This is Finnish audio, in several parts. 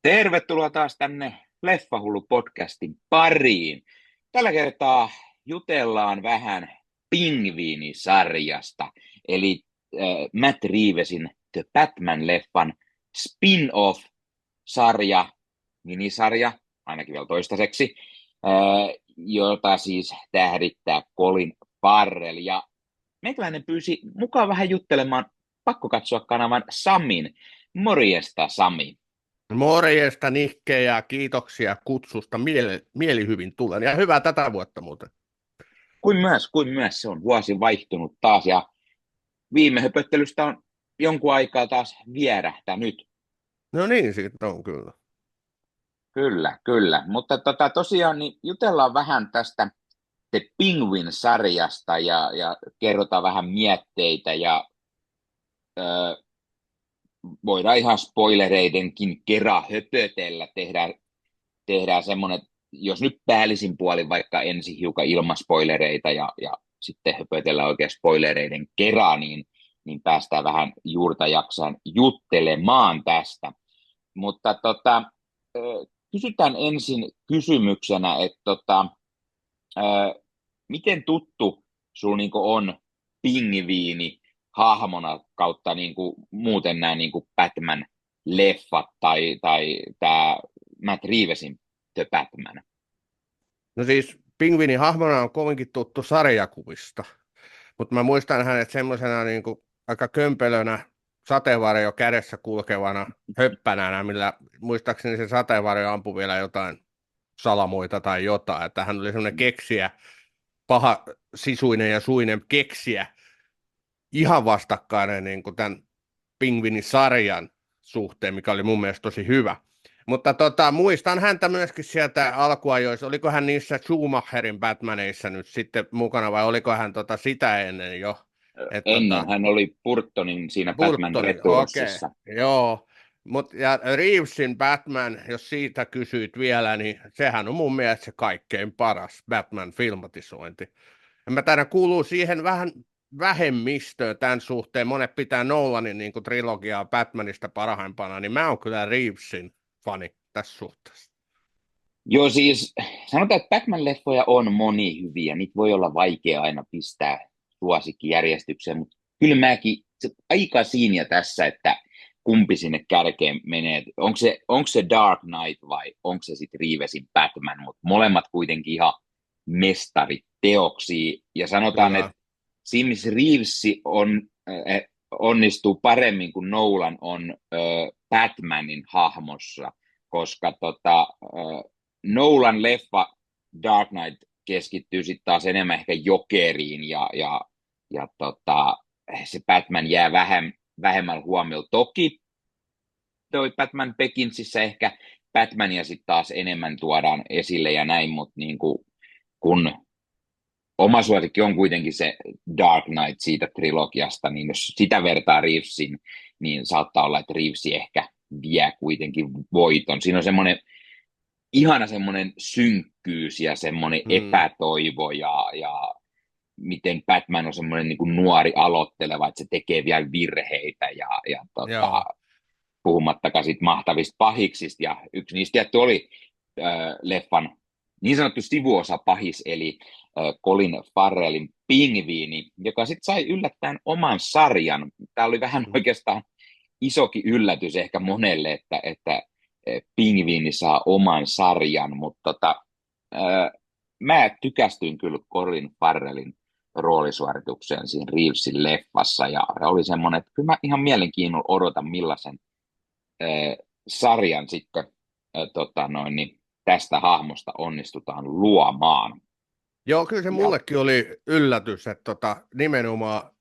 Tervetuloa taas tänne Leffahullu-podcastin pariin. Tällä kertaa jutellaan vähän Pingviinisarjasta, eli Matt Reevesin The Batman-leffan spin-off-sarja, minisarja, ainakin vielä toistaiseksi, jota siis tähdittää Colin Farrell. Ja meikäläinen pyysi mukaan vähän juttelemaan Pakko katsoa kanavan Samin. Morjesta, Sami. Morjesta Nikke ja kiitoksia kutsusta. Mielihyvin tulen ja hyvää tätä vuotta muuten. Kuin myös, se on vuosi vaihtunut taas ja viime höpöttelystä on jonkun aikaa taas vierähtänyt. No niin, siitä on kyllä. Kyllä. Mutta tosiaan niin jutellaan vähän tästä The Penguin-sarjasta ja kerrotaan vähän mietteitä ja ö, voidaan ihan spoilereidenkin kera höpötellä. Tehdään semmoinen, jos nyt päällisin puolin vaikka ensin hiukan ilman spoilereita ja sitten höpötellään oikein spoilereiden kera, niin päästään vähän juurta jaksaan juttelemaan tästä. Mutta kysytään ensin kysymyksenä, että miten tuttu sinulla niinku on pingviini hahmona kautta niinku muuten nämä niinku Batman-leffat tai tämä Matt Reevesin The Batman? No siis Pingviinin hahmona on kovinkin tuttu sarjakuvista, mutta mä muistan hänet semmoisena niin kuin aika kömpelönä sateenvarjo kädessä kulkevana höppänänä, millä muistaakseni se sateenvarjo ampui vielä jotain salamoita tai jotain, että hän oli semmoinen keksiä, paha sisuinen ja suinen keksiä, ihan vastakkainen niin kuin tämän Pingviini-sarjan suhteen, mikä oli mun mielestä tosi hyvä. Mutta muistan häntä myöskin sieltä alkuajoissa. Oliko hän niissä Schumacherin Batmaneissa nyt sitten mukana vai oliko hän sitä ennen jo? Ennen hän oli Burtonin siinä Batman Burtonin, Returnsissa. okay, joo. Ja Reevesin Batman, jos siitä kysyit vielä, niin sehän on mun mielestä se kaikkein paras Batman-filmatisointi. Ja mä taidan kuuluu siihen vähän vähemmistöön tämän suhteen. Monet pitää Nolanin niin kuin trilogiaa Batmanista parhaimpana, niin mä oon kyllä Reevesin fani tässä suhteessa. Joo, siis sanotaan, että Batman-leffoja on moni hyviä. Niitä voi olla vaikea aina pistää suosikkijärjestykseen, mutta kyllä mäkin aika siinä tässä, että kumpi sinne kärkeen menee. Onko se Dark Knight vai onko se sitten Reevesin Batman, mutta molemmat kuitenkin ihan mestariteoksia. Ja sanotaan, Kyllä. että siinä missä Reeves onnistuu paremmin kuin Nolan on Batmanin hahmossa, koska Nolan leffa Dark Knight keskittyy sitten taas enemmän ehkä Jokeriin ja se Batman jää vähemmällä huomiolla. Toki toi Batman Beginsissä ehkä Batmania sitten taas enemmän tuodaan esille ja näin, mutta niinku, kun oma suosikki on kuitenkin se Dark Knight siitä trilogiasta, niin jos sitä vertaa Reevesin, niin saattaa olla, että Reeves ehkä vie kuitenkin voiton. Siinä on ihana semmoinen synkkyys ja semmoinen epätoivo ja miten Batman on semmoinen niin kuin nuori aloitteleva, että se tekee vielä virheitä puhumattakaan sit mahtavista pahiksista. Ja yksi niistä tietty oli leffan niin sanottu sivuosa pahis, eli Colin Farrellin Pingviini, joka sitten sai yllättäen oman sarjan. Tämä oli vähän oikeastaan isokin yllätys ehkä monelle, että Pingviini saa oman sarjan, mutta mä tykästyin kyllä Colin Farrellin roolisuoritukseen siinä Reevesin leffassa, ja oli semmoinen, että kyllä mä ihan mielenkiinnolla odotan, millaisen sarjan sitten niin tästä hahmosta onnistutaan luomaan. Joo, kyllä se mullekin oli yllätys, että nimenomaan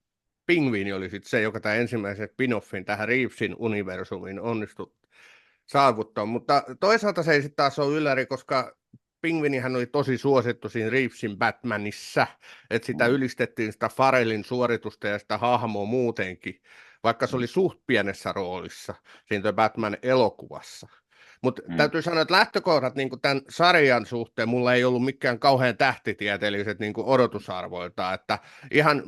Pingviini oli sitten se, joka tämä ensimmäisen spin-offin tähän Reevesin universumiin onnistui saavuttaa, mutta toisaalta se ei sitten taas ole ylläri, koska Pingviinihän oli tosi suosittu siinä Reevesin Batmanissa, että sitä ylistettiin sitä Farrellin suoritusta ja sitä hahmoa muutenkin, vaikka se oli suht pienessä roolissa siinä Batman-elokuvassa. Mutta Mm. täytyy sanoa, että lähtökohdat niin kuin tämän sarjan suhteen mulla ei ollut mikään kauhean tähtitieteelliset niin kuin odotusarvoilta, että ihan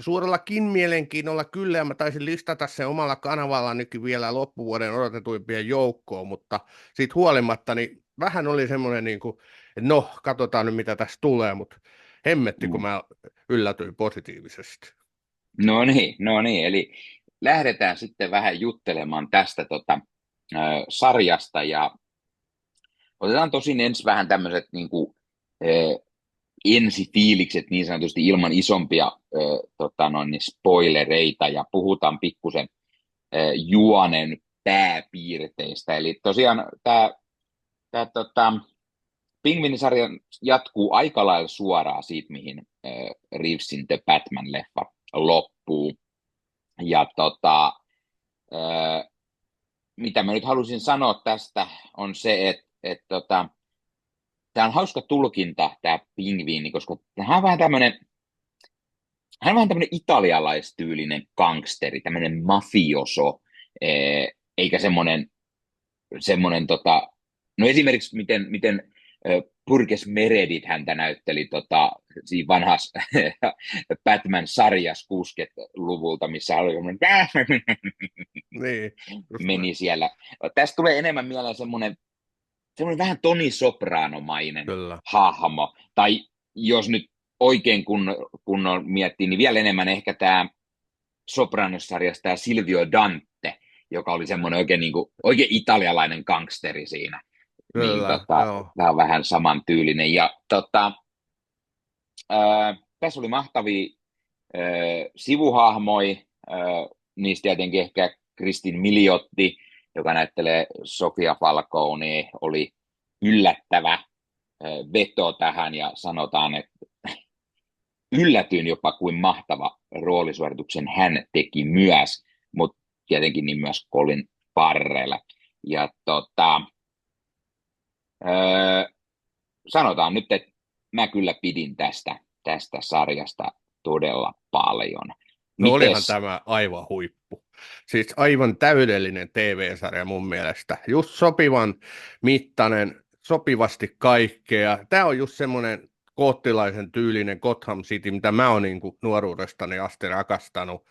suurellakin mielenkiinnolla kyllä, ja mä taisin listata sen omalla kanavalla nytkin vielä loppuvuoden odotetuimpien joukkoon, mutta siitä huolimatta niin vähän oli semmoinen, niin kuin, että no, katsotaan nyt mitä tässä tulee, mutta hemmetti, kun Mm. mä yllätyin positiivisesti. No niin, eli lähdetään sitten vähän juttelemaan tästä sarjasta ja otetaan tosin ensin vähän tämmöiset niin kuin, ensifiilikset niin sanotusti ilman isompia niin spoilereita ja puhutaan pikkusen juonen pääpiirteistä. Eli tosiaan tämä Pingviinisarja jatkuu aika lailla suoraan siitä, mihin Reevesin The Batman-leffa loppuu. Ja mitä mä nyt halusin sanoa tästä on se, että tämä on hauska tulkinta, tämä pingviini, koska hän on vähän tämmöinen italialaistyylinen gangsteri, tämmöinen mafioso, eikä semmoinen no esimerkiksi miten Burgess Meredith häntä näytteli siinä vanhassa Batman-sarjassa 60-luvulta, missä oli Niin, just näin. meni siellä. Tästä tulee enemmän mieleen semmoinen vähän Toni Sopranomainen Kyllä. hahmo. Tai jos nyt oikein kunnon miettii, niin vielä enemmän ehkä tämä Sopranos-sarjasta tämä Silvio Dante, joka oli semmoinen oikein italialainen gangsteri siinä. Niin Kyllä, joo. tämä on vähän samantyylinen. Ja tässä oli mahtavia sivuhahmoja, niistä tietenkin ehkä Kristin Miliotti, joka näyttelee Sofia Falconea, oli yllättävä veto tähän ja sanotaan, että yllätyin jopa kuin mahtava roolisuorituksen hän teki myös, mutta tietenkin niin myös Colin Farrell. Ja sanotaan nyt, että mä kyllä pidin tästä sarjasta todella paljon. No olihan Mites? tämä aivan huippu. Siis aivan täydellinen TV-sarja mun mielestä. Just sopivan mittainen, sopivasti kaikkea. Tämä on just semmoinen koottilaisen tyylinen Gotham City, mitä mä oon niin kuin nuoruudestani asti rakastanut.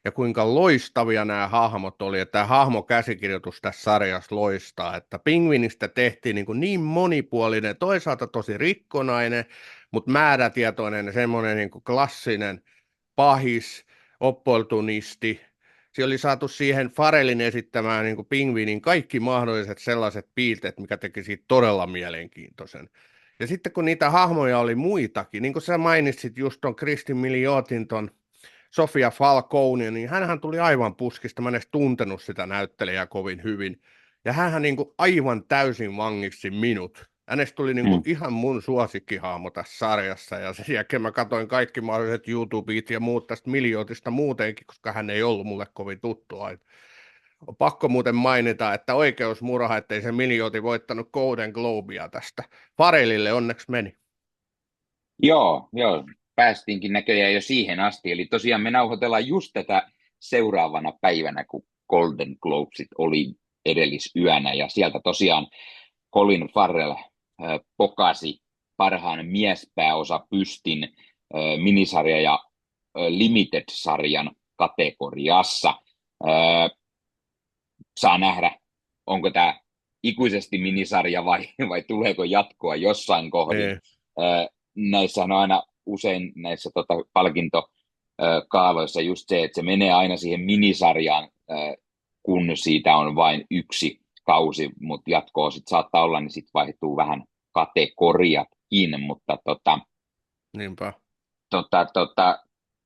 Ja kuinka loistavia nämä hahmot oli. Ja tämä hahmokäsikirjoitus tässä sarjassa loistaa. Että Pingvinistä tehtiin niin monipuolinen, toisaalta tosi rikkonainen, mutta määrätietoinen, semmoinen niin kuin klassinen pahis, opportunisti. Siellä oli saatu siihen Farelin esittämään niin kuin pingviinin kaikki mahdolliset sellaiset piirteet, mikä teki siitä todella mielenkiintoisen. Ja sitten kun niitä hahmoja oli muitakin, niin kuin sä mainitsit just ton Kristin Miliotin, ton Sofia Falcone, niin hänhän tuli aivan puskista, mä en edes tuntenut sitä näyttelijää kovin hyvin. Ja hänhän niin kuin aivan täysin vangiksi minut. Hänestä tuli niin kuin ihan mun suosikkihahmo tässä sarjassa, ja sen jälkeen mä katsoin kaikki mahdolliset YouTubeit ja muut tästä Miljootista muutenkin, koska hän ei ollut mulle kovin tuttua. On pakko muuten mainita, että oikeusmurha, ettei se Miljooti voittanut Golden Globea tästä. Farelille onneksi meni. Joo, päästiinkin näköjään jo siihen asti. Eli tosiaan me nauhoitellaan just tätä seuraavana päivänä, kun Golden Globesit oli edellisyönä. Ja sieltä tosiaan Colin Farrell pokasi parhaan miespääosa pystin minisarja- ja Limited-sarjan kategoriassa. Saa nähdä, onko tämä ikuisesti minisarja vai tuleeko jatkoa jossain kohdin. Näissä on aina usein näissä palkintokaavoissa just se, että se menee aina siihen minisarjaan, kun siitä on vain yksi kausi, mutta jatkoa sitten saattaa olla, niin sitten vaihtuu vähän kategoriatkin, mutta Niinpä.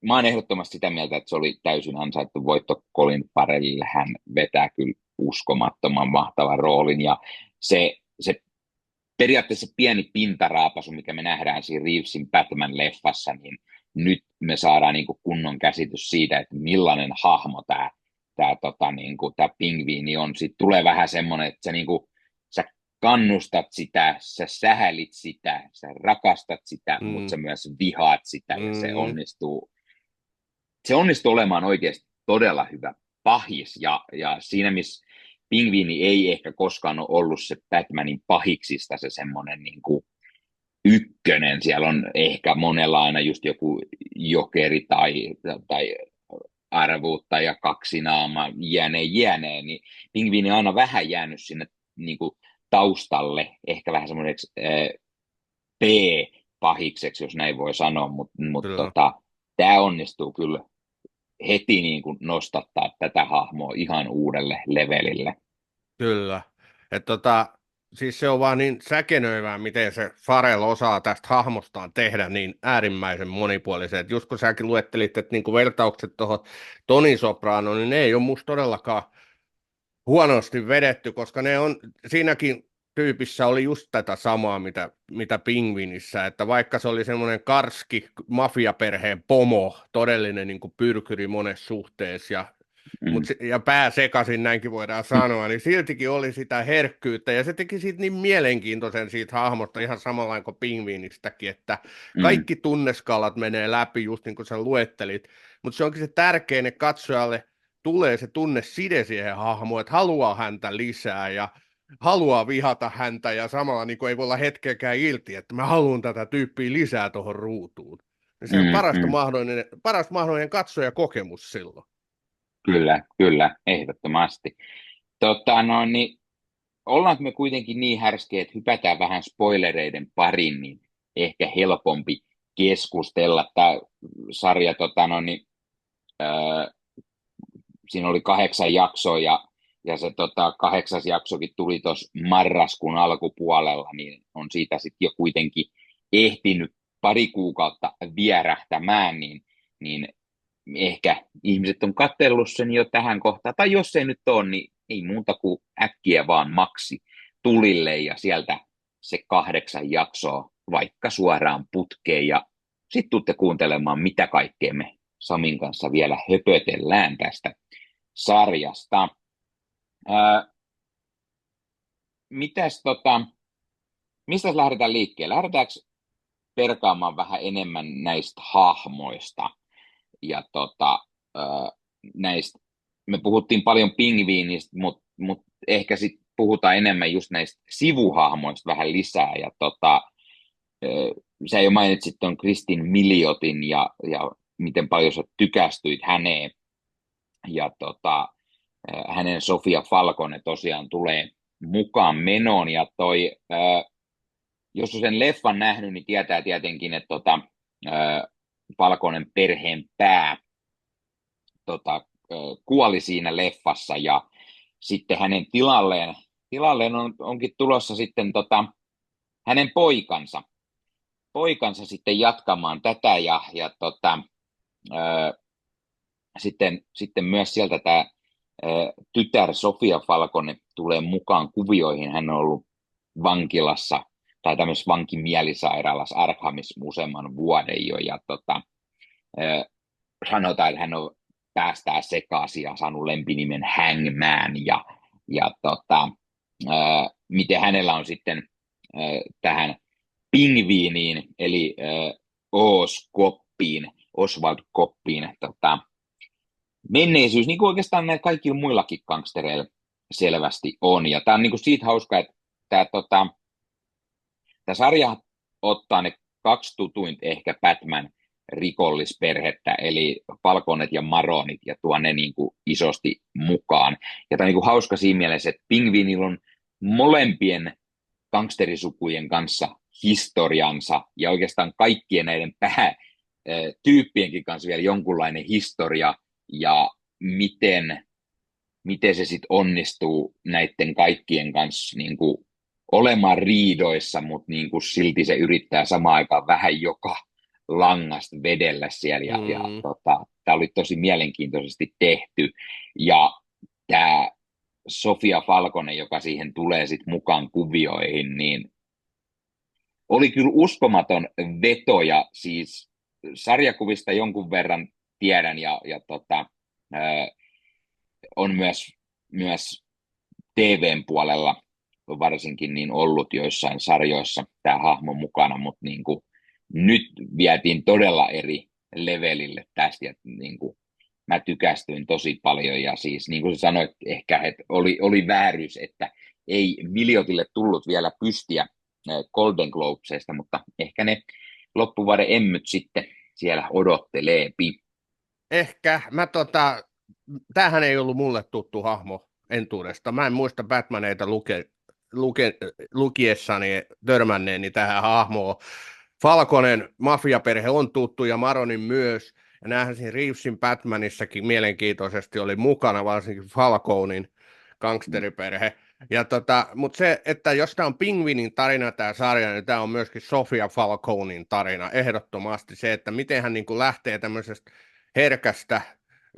mä oon ehdottomasti sitä mieltä, että se oli täysin ansaittu voitto Colin Farrellille. Hän vetää kyllä uskomattoman mahtavan roolin, ja se periaatteessa pieni pintaraapasu, mikä me nähdään siinä Reevesin Batman-leffassa, niin nyt me saadaan niin kuin kunnon käsitys siitä, että millainen hahmo tämä pingviini on. Sitten tulee vähän semmoinen, että sä kannustat sitä, sä sähälit sitä, sä rakastat sitä, mutta sä myös vihaat sitä, ja se onnistuu olemaan oikeasti todella hyvä pahis, ja siinä missä Pingviini ei ehkä koskaan ole ollut se Batmanin pahiksista se semmoinen niin kuin ykkönen. Siellä on ehkä monella aina just joku jokeri tai arvuuttaja, kaksinaama, jne, niin pingviini on aina vähän jäänyt sinne niin kuin taustalle, ehkä vähän semmoiseksi P-pahikseksi, jos näin voi sanoa, Kyllä. tämä onnistuu kyllä heti niin kuin nostattaa tätä hahmoa ihan uudelle levelille. Kyllä. Siis se on vaan niin säkenöivää, miten se Farel osaa tästä hahmostaan tehdä niin äärimmäisen monipuolisen. Et just kun säkin luettelit, että niinku vertaukset tuohon Toni Sopranoon, niin ne ei ole musta todellakaan huonosti vedetty, koska ne on siinäkin tyypissä oli just tätä samaa, mitä Pingvinissä, että vaikka se oli semmoinen karski mafiaperheen pomo, todellinen niin kuin pyrkyri monessa suhteessa Mm, ja pää sekaisin, näinkin voidaan sanoa, niin siltikin oli sitä herkkyyttä, ja se teki siitä niin mielenkiintoisen siitä hahmosta, ihan samalla kuin Pingviinistäkin, että mm, kaikki tunneskalat menee läpi, just niin kuin sä luettelit, mutta se onkin se tärkein, että katsojalle tulee se tunne side siihen hahmoon, että haluaa häntä lisää, ja haluaa vihata häntä, ja samalla niin kuin ei voi olla hetkeäkään ilti, että mä haluan tätä tyyppiä lisää tuohon ruutuun. Se on mm. paras mahdollinen katsojakokemus silloin. Kyllä, kyllä, ehdottomasti. No, niin ollaanko me kuitenkin niin härskejä, että hypätään vähän spoilereiden pariin, niin ehkä helpompi keskustella. Tämä sarja, no, niin, äh, siinä oli 8 jaksoa ja se 8. jaksokin tuli tuossa marraskuun alkupuolella, niin on siitä sitten jo kuitenkin ehtinyt pari kuukautta vierähtämään, niin ehkä ihmiset on katsellut sen jo tähän kohtaan, tai jos ei nyt ole, niin ei muuta kuin äkkiä vaan maksi tulille ja sieltä se 8 jaksoa vaikka suoraan putkeen ja sitten tuutte kuuntelemaan, mitä kaikkea me Samin kanssa vielä höpötellään tästä sarjasta. Ää, mitäs mistä lähdetään liikkeelle? Lähdetäänkö perkaamaan vähän enemmän näistä hahmoista? Ja näistä, me puhuttiin paljon pingviinistä, mutta ehkä sitten puhutaan enemmän just näistä sivuhahmoista vähän lisää. Ja sä jo mainitsit tuon Kristin Milliotin ja miten paljon sä tykästyit häneen. Ja hänen Sofia Falcone tosiaan tulee mukaan menoon. Ja jos on sen leffan nähnyt, niin tietää tietenkin, että Falconen perheen pää kuoli siinä leffassa ja sitten hänen tilalleen onkin tulossa sitten hänen poikansa sitten jatkamaan tätä ja sitten myös sieltä tämä tytär Sofia Falcone tulee mukaan kuvioihin. Hän on ollut vankilassa tai tämmöisessä vankimielisairaalassa Arkhamissa useamman vuoden jo ja sanotaan, että hän on päästää sekaisin ja saanut lempinimen Hangman miten hänellä on sitten tähän pingviiniin eli Oswald Koppiin menneisyys, niin kuin oikeastaan näillä kaikilla muillakin gangstereilla selvästi on. Ja tämä on niin kuin siitä hauska, että tämä sarja ottaa ne 2 tutuinta ehkä Batman rikollisperhettä, eli Falconet ja Maronit, ja tuo ne niin kuin isosti mukaan. Ja tämä on niin kuin hauska siinä mielessä, että Pingviinillä on molempien gangsterisukujen kanssa historiansa, ja oikeastaan kaikkien näiden päätyyppienkin kanssa vielä jonkunlainen historia, ja miten se sitten onnistuu näiden kaikkien kanssa niin kuin olemaan riidoissa, mutta niin kuin silti se yrittää samaan aikaan vähän joka langasta vedellä siellä. Tämä oli tosi mielenkiintoisesti tehty. Ja tämä Sofia Falcone, joka siihen tulee sitten mukaan kuvioihin, niin oli kyllä uskomaton veto. Ja siis sarjakuvista jonkun verran tiedän on myös TVn puolella varsinkin niin ollut joissain sarjoissa tämä hahmo mukana, mutta niin kuin nyt vietiin todella eri levelille tästä. Ja niin kuin mä tykästyin tosi paljon, ja siis niin kuin sä sanoit, ehkä että oli vääryys, että ei Williotille tullut vielä pystiä Golden Globesista, mutta ehkä ne loppuvuoden emmyt sitten siellä odotteleepi. Ehkä tämähän ei ollut mulle tuttu hahmo entuudesta. Mä en muista Batmaneita lukiessani törmänneeni tähän hahmoon. Falconen mafiaperhe on tuttu ja Maronin myös. Ja näähän siinä Reevesin Batmanissakin mielenkiintoisesti oli mukana, varsinkin Falconin gangsteriperhe. Mutta se, että jos tämä on Pingvinin tarina tämä sarja, niin tämä on myöskin Sofia Falconin tarina. Ehdottomasti se, että miten hän niin kuin lähtee tämmöisestä herkästä,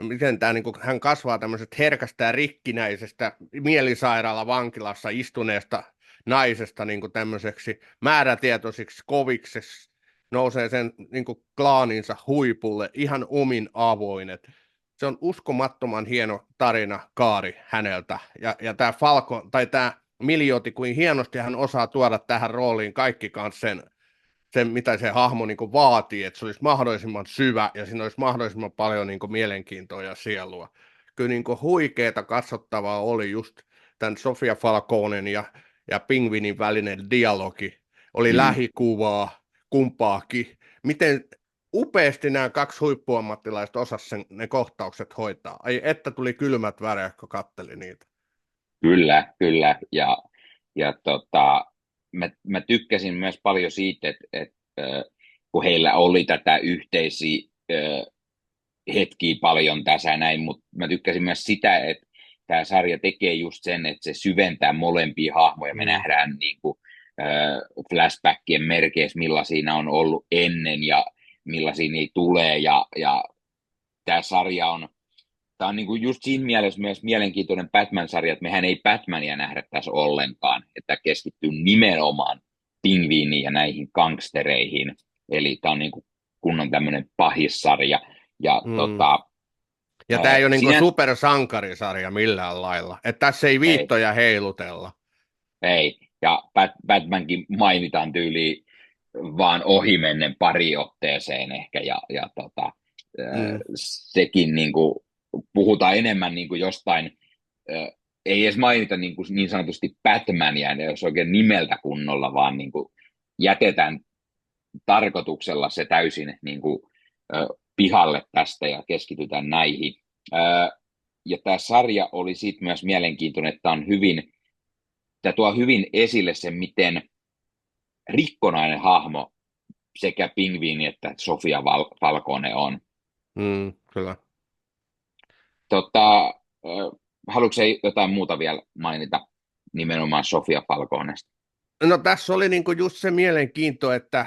miten tämä, niin kuin, hän kasvaa tämmöisestä herkästä ja rikkinäisestä mielisairaala vankilassa istuneesta naisesta niin kuin tämmöiseksi määrätietoisiksi kovikseksi, nousee sen niin kuin klaaninsa huipulle ihan omin avoin. Se on uskomattoman hieno tarina, kaari häneltä. Ja tämä Falco, tai tämä Milioti, kuin hienosti hän osaa tuoda tähän rooliin kaikki kanssa sen mitä se hahmo niin kuin vaatii, että se olisi mahdollisimman syvä ja siinä olisi mahdollisimman paljon niin kuin mielenkiintoa ja sielua. Kyllä niin kuin huikeeta katsottavaa oli just tämän Sofia Falconen ja Pingvinin välinen dialogi. Oli Mm. lähikuvaa kumpaakin. Miten upeasti nämä kaksi huippuammattilaista osasivat ne kohtaukset hoitaa. Ai että tuli kylmät väreet, kun katteli niitä. Kyllä, kyllä. Ja mä tykkäsin myös paljon siitä, että kun heillä oli tätä yhteisiä hetkiä paljon tässä näin, mutta mä tykkäsin myös sitä, että tämä sarja tekee just sen, että se syventää molempia hahmoja. Me nähdään niin kuin, flashbackien merkeissä, millaisia on ollut ennen ja millaisia niitä tulee. Ja tämä sarja on, tämä on niin kuin just siinä mielessä myös mielenkiintoinen Batman-sarja, että mehän ei Batmania nähdä tässä ollenkaan, että keskittyy nimenomaan pingviiniin ja näihin gangstereihin. Eli tämä on niin kuin kunnon tämmöinen pahissarja. Ja Ja tämä ei ole niinku sinä, supersankarisarja millään lailla. Että tässä ei ei, viittoja heilutella. ei. Ja Batmankin mainitaan tyyliin vaan ohimennen pari otteeseen ehkä. Sekin niin kuin, puhutaan enemmän niin kuin jostain, ei edes mainita niin sanotusti Batmania, jos oikein nimeltä kunnolla, vaan niin kuin jätetään tarkoituksella se täysin niin kuin, pihalle tästä ja keskitytään näihin. Ja tämä sarja oli sitten myös mielenkiintoinen, että tämä tuo hyvin esille sen, miten rikkonainen hahmo sekä Pingviini että Sofia Falcone on. Kyllä. Haluatko jotain muuta vielä mainita nimenomaan Sofia Falconesta? No tässä oli niinku just se mielenkiinto, että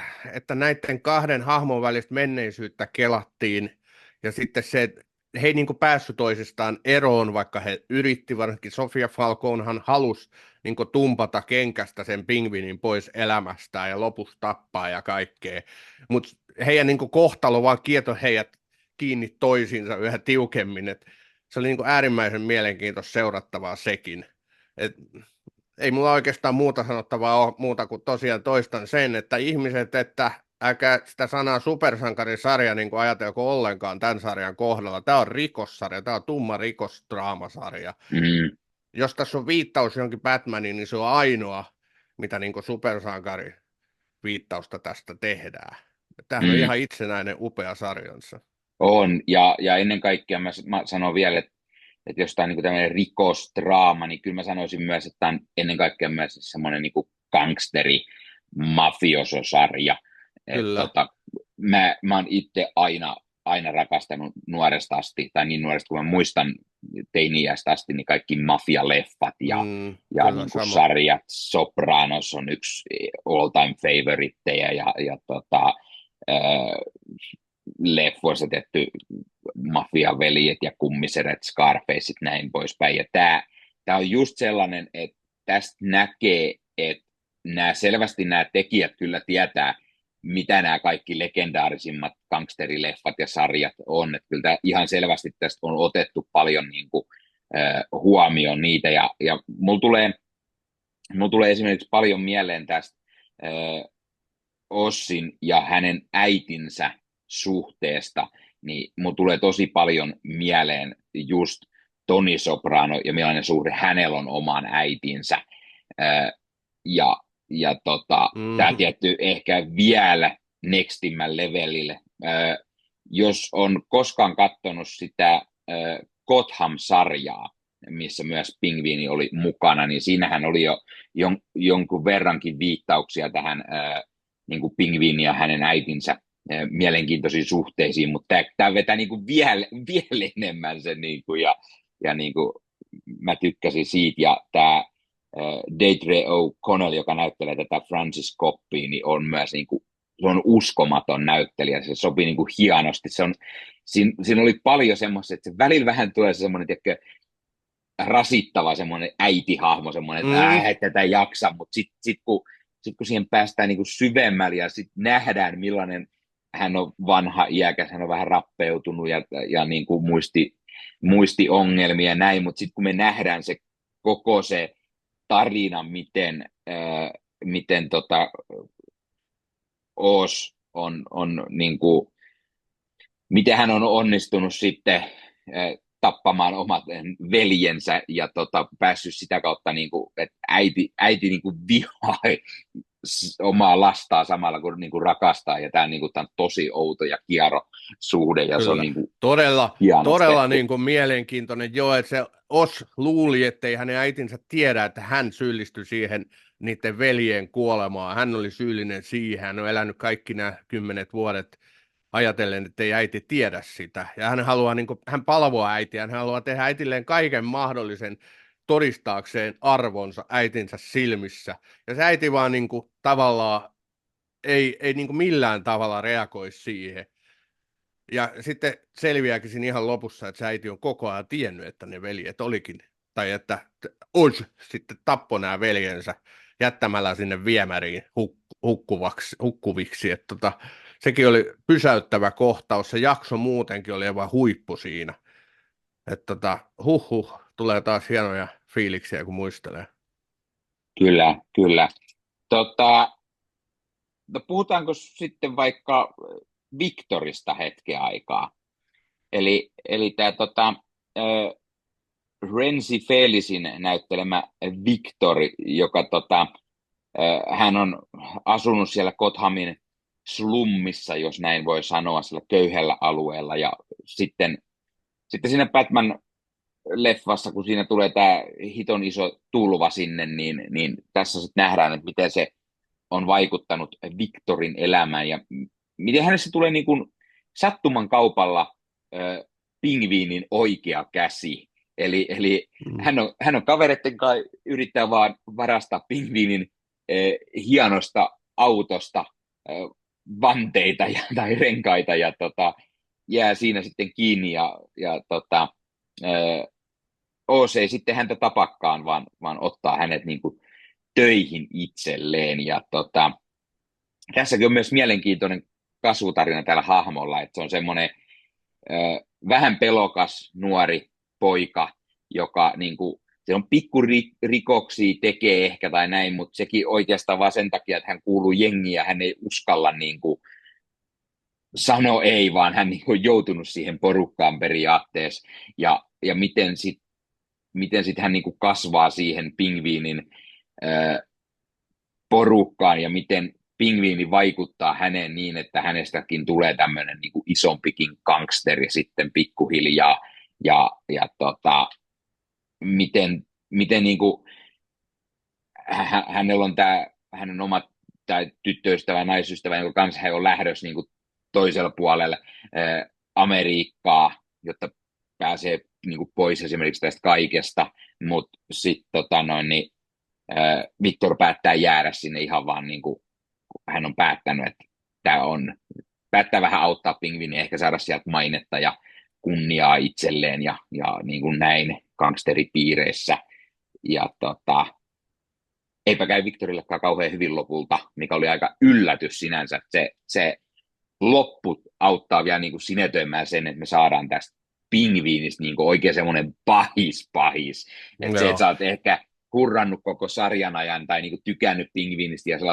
näiden kahden hahmon välistä menneisyyttä kelattiin ja sitten se, että he ei niinku päässyt toisistaan eroon, vaikka he yritti, varsinkin Sofia Falconehan halusi niinku tumpata kenkästä sen pingvinin pois elämästään ja lopussa tappaa ja kaikkea, mutta heidän niinku kohtalo vaan kietoi heidät kiinni toisiinsa yhä tiukemmin, että se oli niinku äärimmäisen mielenkiintoista seurattavaa sekin. Ei mulla oikeastaan muuta sanottavaa ole muuta kuin tosiaan toistan sen, että ihmiset, että älkää sitä sanaa supersankarisarja niin kuin ajatelko ollenkaan tämän sarjan kohdalla. Tämä on rikossarja, tämä on tumma rikosdraamasarja. Mm. Jos tässä on viittaus jonkin Batmaniin, niin se on ainoa, mitä niin kuin supersankari viittausta tästä tehdään. Tämähän on ihan itsenäinen upea sarjansa. On, ja ennen kaikkea mä sanon vielä, että jos tämä on niin tämmöinen rikosdraama, niin kyllä mä sanoisin myös, että tämä on ennen kaikkea myös semmoinen niin gangsteri mafiososarja. Kyllä. Mä oon itse aina rakastanut nuoresta asti, tai niin nuoresta kuin mä muistan teini-iästä asti, niin kaikki mafialeffat ja kyllä, niin kuin sarjat. Sopranos on yksi all-time favoriteja leffoissa tehty mafiaveljet ja kummiseret, Scarfaceit, näin poispäin. Ja tämä on just sellainen, että tästä näkee, että selvästi nämä tekijät kyllä tietää, mitä nämä kaikki legendaarisimmat gangsterileffat ja sarjat on. Että kyllä ihan selvästi tästä on otettu paljon niin kuin, huomioon niitä. Ja mulla tulee esimerkiksi paljon mieleen tästä Ossin ja hänen äitinsä suhteesta. niin mun tulee tosi paljon mieleen just Toni Soprano ja millainen suhde hänellä on omaan äitinsä. Ja, tämä Mhm. tietty ehkä vielä nextimmän levelille. Jos on koskaan katsonut sitä Gotham-sarjaa, missä myös Pingviini oli mukana, niin siinähän oli jo jonkun verrankin viittauksia tähän niin kuin Pingviini ja hänen äitinsä mielenkiintoisiin suhteisiin, mutta tämä vetää niin kuin vielä enemmän sen, niin kuin, ja niin kuin, mä tykkäsin siitä, ja tämä Deirdre O'Connell, joka näyttelee tätä Francis Coppia, niin on myös niin kuin, se on uskomaton näyttelijä, se sopii niin kuin hienosti, siinä oli paljon semmoista, että se välillä vähän tulee semmoinen, tiedätkö, rasittava semmoinen äitihahmo, semmoinen, Mm, että tätä ei jaksa, mutta sit kun siihen päästään niin kuin syvemmälle ja sitten nähdään, millainen hän on vanha, iäkäs, hän on vähän rappeutunut ja niin kuin muistiongelmia ja näin, mutta sitten kun me nähdään se koko se tarina, miten Oz on niin kuin, miten hän on onnistunut sitten tappamaan omat veljensä ja päässyt sitä kautta, niin kuin, että äiti niin kuin vihaa omaa lastaa samalla kun niin kuin rakastaa, ja tämä, niin kuin, tämä on tosi outo ja kiero suhde, ja se on kyllä. niin kuin Todella, hienosti todella tehty. niin kuin mielenkiintoinen. Joo, että se Os luuli, ettei hänen äitinsä tiedä, että hän syyllistyi siihen niiden veljen kuolemaan. Hän oli syyllinen siihen. Hän on elänyt kaikki nämä 10 vuodet ajatellen, että ei äiti tiedä sitä. Ja hän haluaa, niin kuin, hän palvoo äitiä, hän haluaa tehdä äitilleen kaiken mahdollisen todistaakseen arvonsa äitinsä silmissä. Ja se äiti vaan niin kuin, tavallaan ei niin kuin millään tavalla reagoi siihen. Ja sitten selviääkin siinä ihan lopussa, että se äiti on koko ajan tiennyt, että ne veljet olikin, tai että Oz sitten tappoi nämä veljensä jättämällä sinne viemäriin hukkuviksi. Että sekin oli pysäyttävä kohtaus. Se jakso muutenkin oli aivan huippu siinä. Että tulee taas hienoja fiiliksiä, kun muistelee. Kyllä, kyllä. Tota, no puhutaanko sitten vaikka Victorista hetken aikaa? Eli tämä Renzi Felisin näyttelemä Victor, joka hän on asunut siellä Gothamin slummissa, jos näin voi sanoa, siellä köyhällä alueella. Ja sitten siinä Batman-leffassa, kun siinä tulee tämä hiton iso tulva sinne, niin tässä sitten nähdään, että miten se on vaikuttanut Victorin elämään ja miten hänessä tulee niin kuin sattuman kaupalla pingviinin oikea käsi. Eli Mm. hän on kavereiden kanssa yrittää vaan varastaa pingviinin hienosta autosta vanteita tai renkaita ja jää siinä sitten kiinni ja OC ei sitten häntä tapakkaan, vaan ottaa hänet niin kuin töihin itselleen. Ja tässäkin on myös mielenkiintoinen kasvutarina tällä hahmolla, että se on semmoinen vähän pelokas nuori poika, joka niin kuin, se on pikkurikoksia tekee ehkä tai näin, mutta sekin oikeastaan vaan sen takia, että hän kuuluu jengiin ja hän ei uskalla niin kuin, sano ei, vaan hän niin kuin, on joutunut siihen porukkaan periaatteessa. Ja miten sit hän niin kuin, kasvaa siihen pingviinin porukkaan ja miten pingviini vaikuttaa häneen niin, että hänestäkin tulee tämmöinen niin kuin isompikin gangsteri sitten pikkuhiljaa ja miten niin kuin, hänellä on hänen oma tämä tyttöystävä ja naisystävä, jonka kanssa hän on lähdössä niin kuin toisella puolella Amerikkaa, jotta pääsee niin kuin pois esimerkiksi tästä kaikesta, mutta sitten Victor päättää jäädä sinne ihan vaan niin kuin hän on päättänyt, että päättää vähän auttaa pingviiniä, ehkä saada sieltä mainetta ja kunniaa itselleen ja niin kuin näin gangsteripiireissä. Ja eipä käy Victorillekaan kauhean hyvin lopulta, mikä oli aika yllätys sinänsä. Se loppu auttaa vielä niin kuin sinetöimään sen, että me saadaan tästä pingviinistä niin kuin oikein semmoinen pahis. Että se, että Joo. sä oot ehkä hurrannut koko sarjan ajan tai niin kuin tykännyt pingviinistä ja sä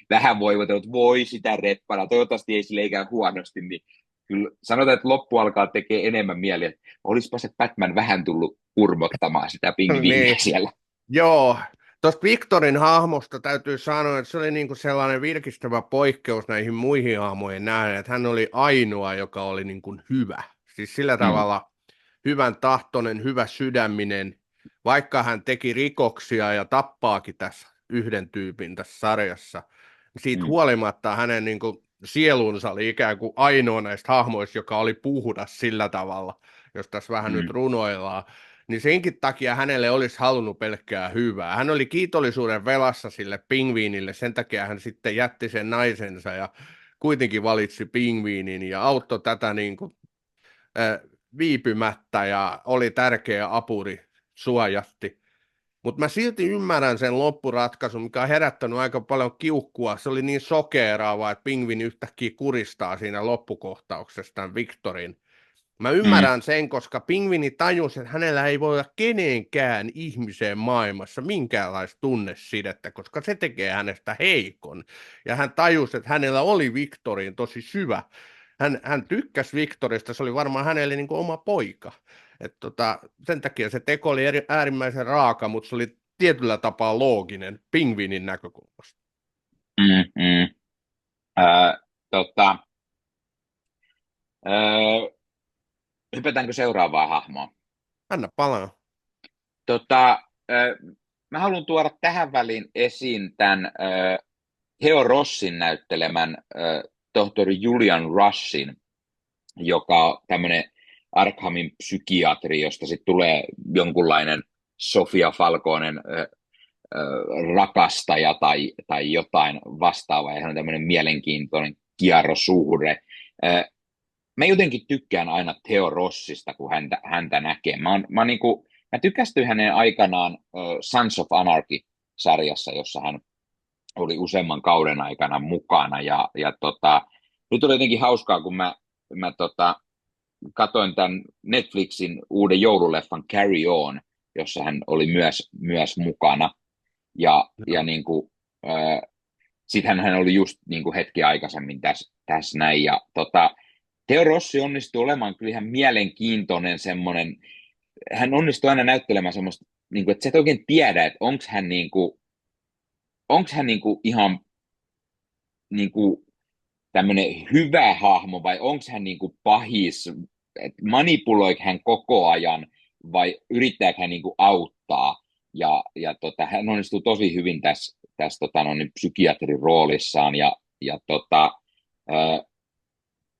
vähän voivotellut, voi sitä reppana, toivottavasti ei sille ikään huonosti, niin kyllä sanotaan, että loppu alkaa tekemään enemmän mieli, että olisipa se Batman vähän tullut kurmottamaan sitä pingviiniä Niin, siellä. joo. Tuosta Victorin hahmosta täytyy sanoa, että se oli niinku sellainen virkistävä poikkeus näihin muihin hahmoihin nähden, että hän oli ainoa, joka oli niinku hyvä. Siis sillä Mm, tavalla hyvän tahtoinen, hyvä sydäminen, vaikka hän teki rikoksia ja tappaakin tässä yhden tyypin tässä sarjassa, niin siitä mm, huolimatta hänen niinku sielunsa oli ikään kuin ainoa näistä hahmoista, joka oli puhdas sillä tavalla, jos tässä vähän nyt mm, runoillaan, niin senkin takia hänelle olisi halunnut pelkkää hyvää. Hän oli kiitollisuuden velassa sille pingviinille, sen takia hän sitten jätti sen naisensa ja kuitenkin valitsi pingviinin ja auttoi tätä niin kuin, viipymättä ja oli tärkeä apuri, suojatti. Mutta mä silti ymmärrän sen loppuratkaisun, mikä on herättänyt aika paljon kiukkua. Se oli niin sokeeraava, että pingviini yhtäkkiä kuristaa siinä loppukohtauksessa tämän Victorin. Mä mm, ymmärrän sen, koska pingviini tajusi, että hänellä ei voi olla kenenkään ihmiseen maailmassa minkäänlaista tunnesidettä, koska se tekee hänestä heikon. Ja hän tajusi, että hänellä oli Victoriin tosi syvä. Hän tykkäsi Victorista, se oli varmaan hänelle niin kuin oma poika. Sen takia se teko oli äärimmäisen raaka, mutta se oli tietyllä tapaa looginen pingviinin näkökulmasta. mm, mm. Ää, tota, ää, hypätäänkö seuraavaan hahmoon? Anna palaa. Tota, ää, mä haluan tuoda tähän väliin esiin tämän Theo Rossin näyttelemän tohtori Julian Rushin, joka on tämmöinen Arkhamin psykiatri, josta sitten tulee jonkunlainen Sofia Falconen rakastaja tai jotain vastaavaa, ja hän on tämmöinen mielenkiintoinen kierrosuhde. Mä jotenkin tykkään aina Theo Rossista, kun häntä näkee. Mä tykästyin hänen aikanaan Sons of Anarchy-sarjassa, jossa hän oli useamman kauden aikana mukana. Nyt oli jotenkin hauskaa, kun mä katoin tämän Netflixin uuden joululeffan Carry On, jossa hän oli myös mukana. Ja niin kuin, sitten hän oli just niin kuin hetki aikaisemmin tässä näin. Theo Rossi onnistui olemaan kyllä ihan mielenkiintoinen semmoinen, hän onnistui aina näyttelemään semmoista, niin kuin, että sä et oikein tiedä, että onko hän ihan niin kuin, tämmöinen hyvä hahmo vai onko hän niin kuin pahis, että manipuloiko hän koko ajan vai yrittääkö hän niin kuin auttaa. Hän onnistuu tosi hyvin tässä psykiatrin roolissaan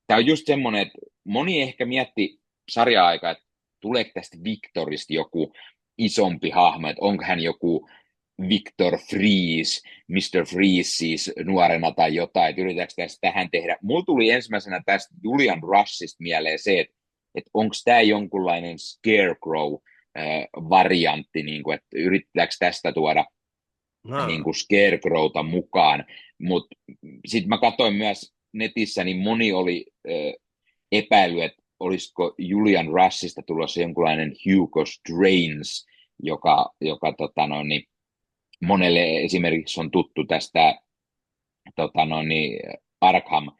tämä on just semmoinen, että moni ehkä mietti sarja-aikaa, että tuleeko tästä Victorista joku isompi hahmo, että onko hän joku Victor Freeze, Mr. Freeze siis nuorena tai jotain, että yritetäänkö tähän tehdä. Mulla tuli ensimmäisenä tästä Julian Rushista mieleen se, että onko tämä jonkunlainen Scarecrow-variantti, niin kuin, että yritetäänkö tästä tuoda niin No. kuin Scarecrowta mukaan, mutta sitten mä katsoin myös netissä, niin moni oli epäily, että olisiko Julian Rushista tulossa jonkunlainen Hugo Strange, joka monelle esimerkiksi on tuttu tästä Arkham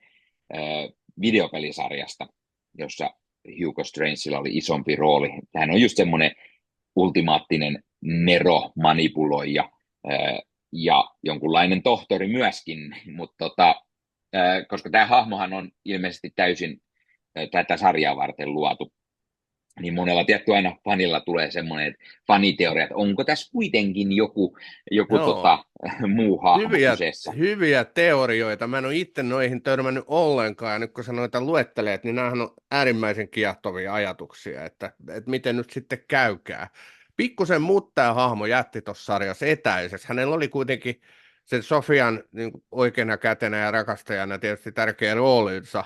videopelisarjasta, jossa Hugo Strangella oli isompi rooli. Hän on just semmoinen ultimaattinen nero manipuloija ja jonkunlainen tohtori myöskin, mutta koska tämä hahmohan on ilmeisesti täysin tätä sarjaa varten luotu, niin monella tietty aina fanilla tulee semmoinen faniteoria, että onko tässä kuitenkin joku Joo. muu hahmo Hyviä, kyseessä. hyviä teorioita. Mä en ole itse noihin törmännyt ollenkaan. Ja nyt kun sä noita luettelet, niin näähän on äärimmäisen kiehtovia ajatuksia, että miten nyt sitten käykää. Pikkusen mut tämä hahmo jätti tuossa sarjassa etäisessä. Hänellä oli kuitenkin sen Sofian niin kuin oikeana kätenä ja rakastajana tietysti tärkeä roolinsa.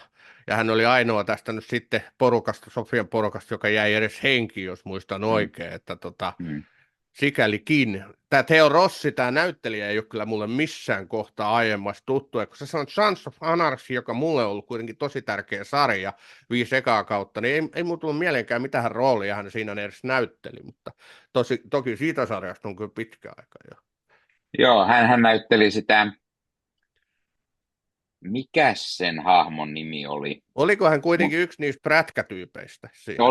Ja hän oli ainoa tästä nyt sitten porukasta, Sofian porukasta, joka jäi edes henkiin, jos muistan Mm, oikein. mm. Sikälikin. Tämä Theo Rossi, tämä näyttelijä, ei ole kyllä mulle missään kohtaa aiemmassa tuttu. Ja kun sä sanot Sons of Anarchy, joka mulle on ollut kuitenkin tosi tärkeä sarja, 5 ekaa kautta, niin ei mulla tullut mieleenkään mitään roolia hän siinä edes näytteli, mutta toki siitä sarjasta on kyllä pitkä aika jo. Joo, hän näytteli sitä mikäs sen hahmon nimi oli? Oliko hän Mut kuitenkin yksi niistä prätkätyypeistä siinä?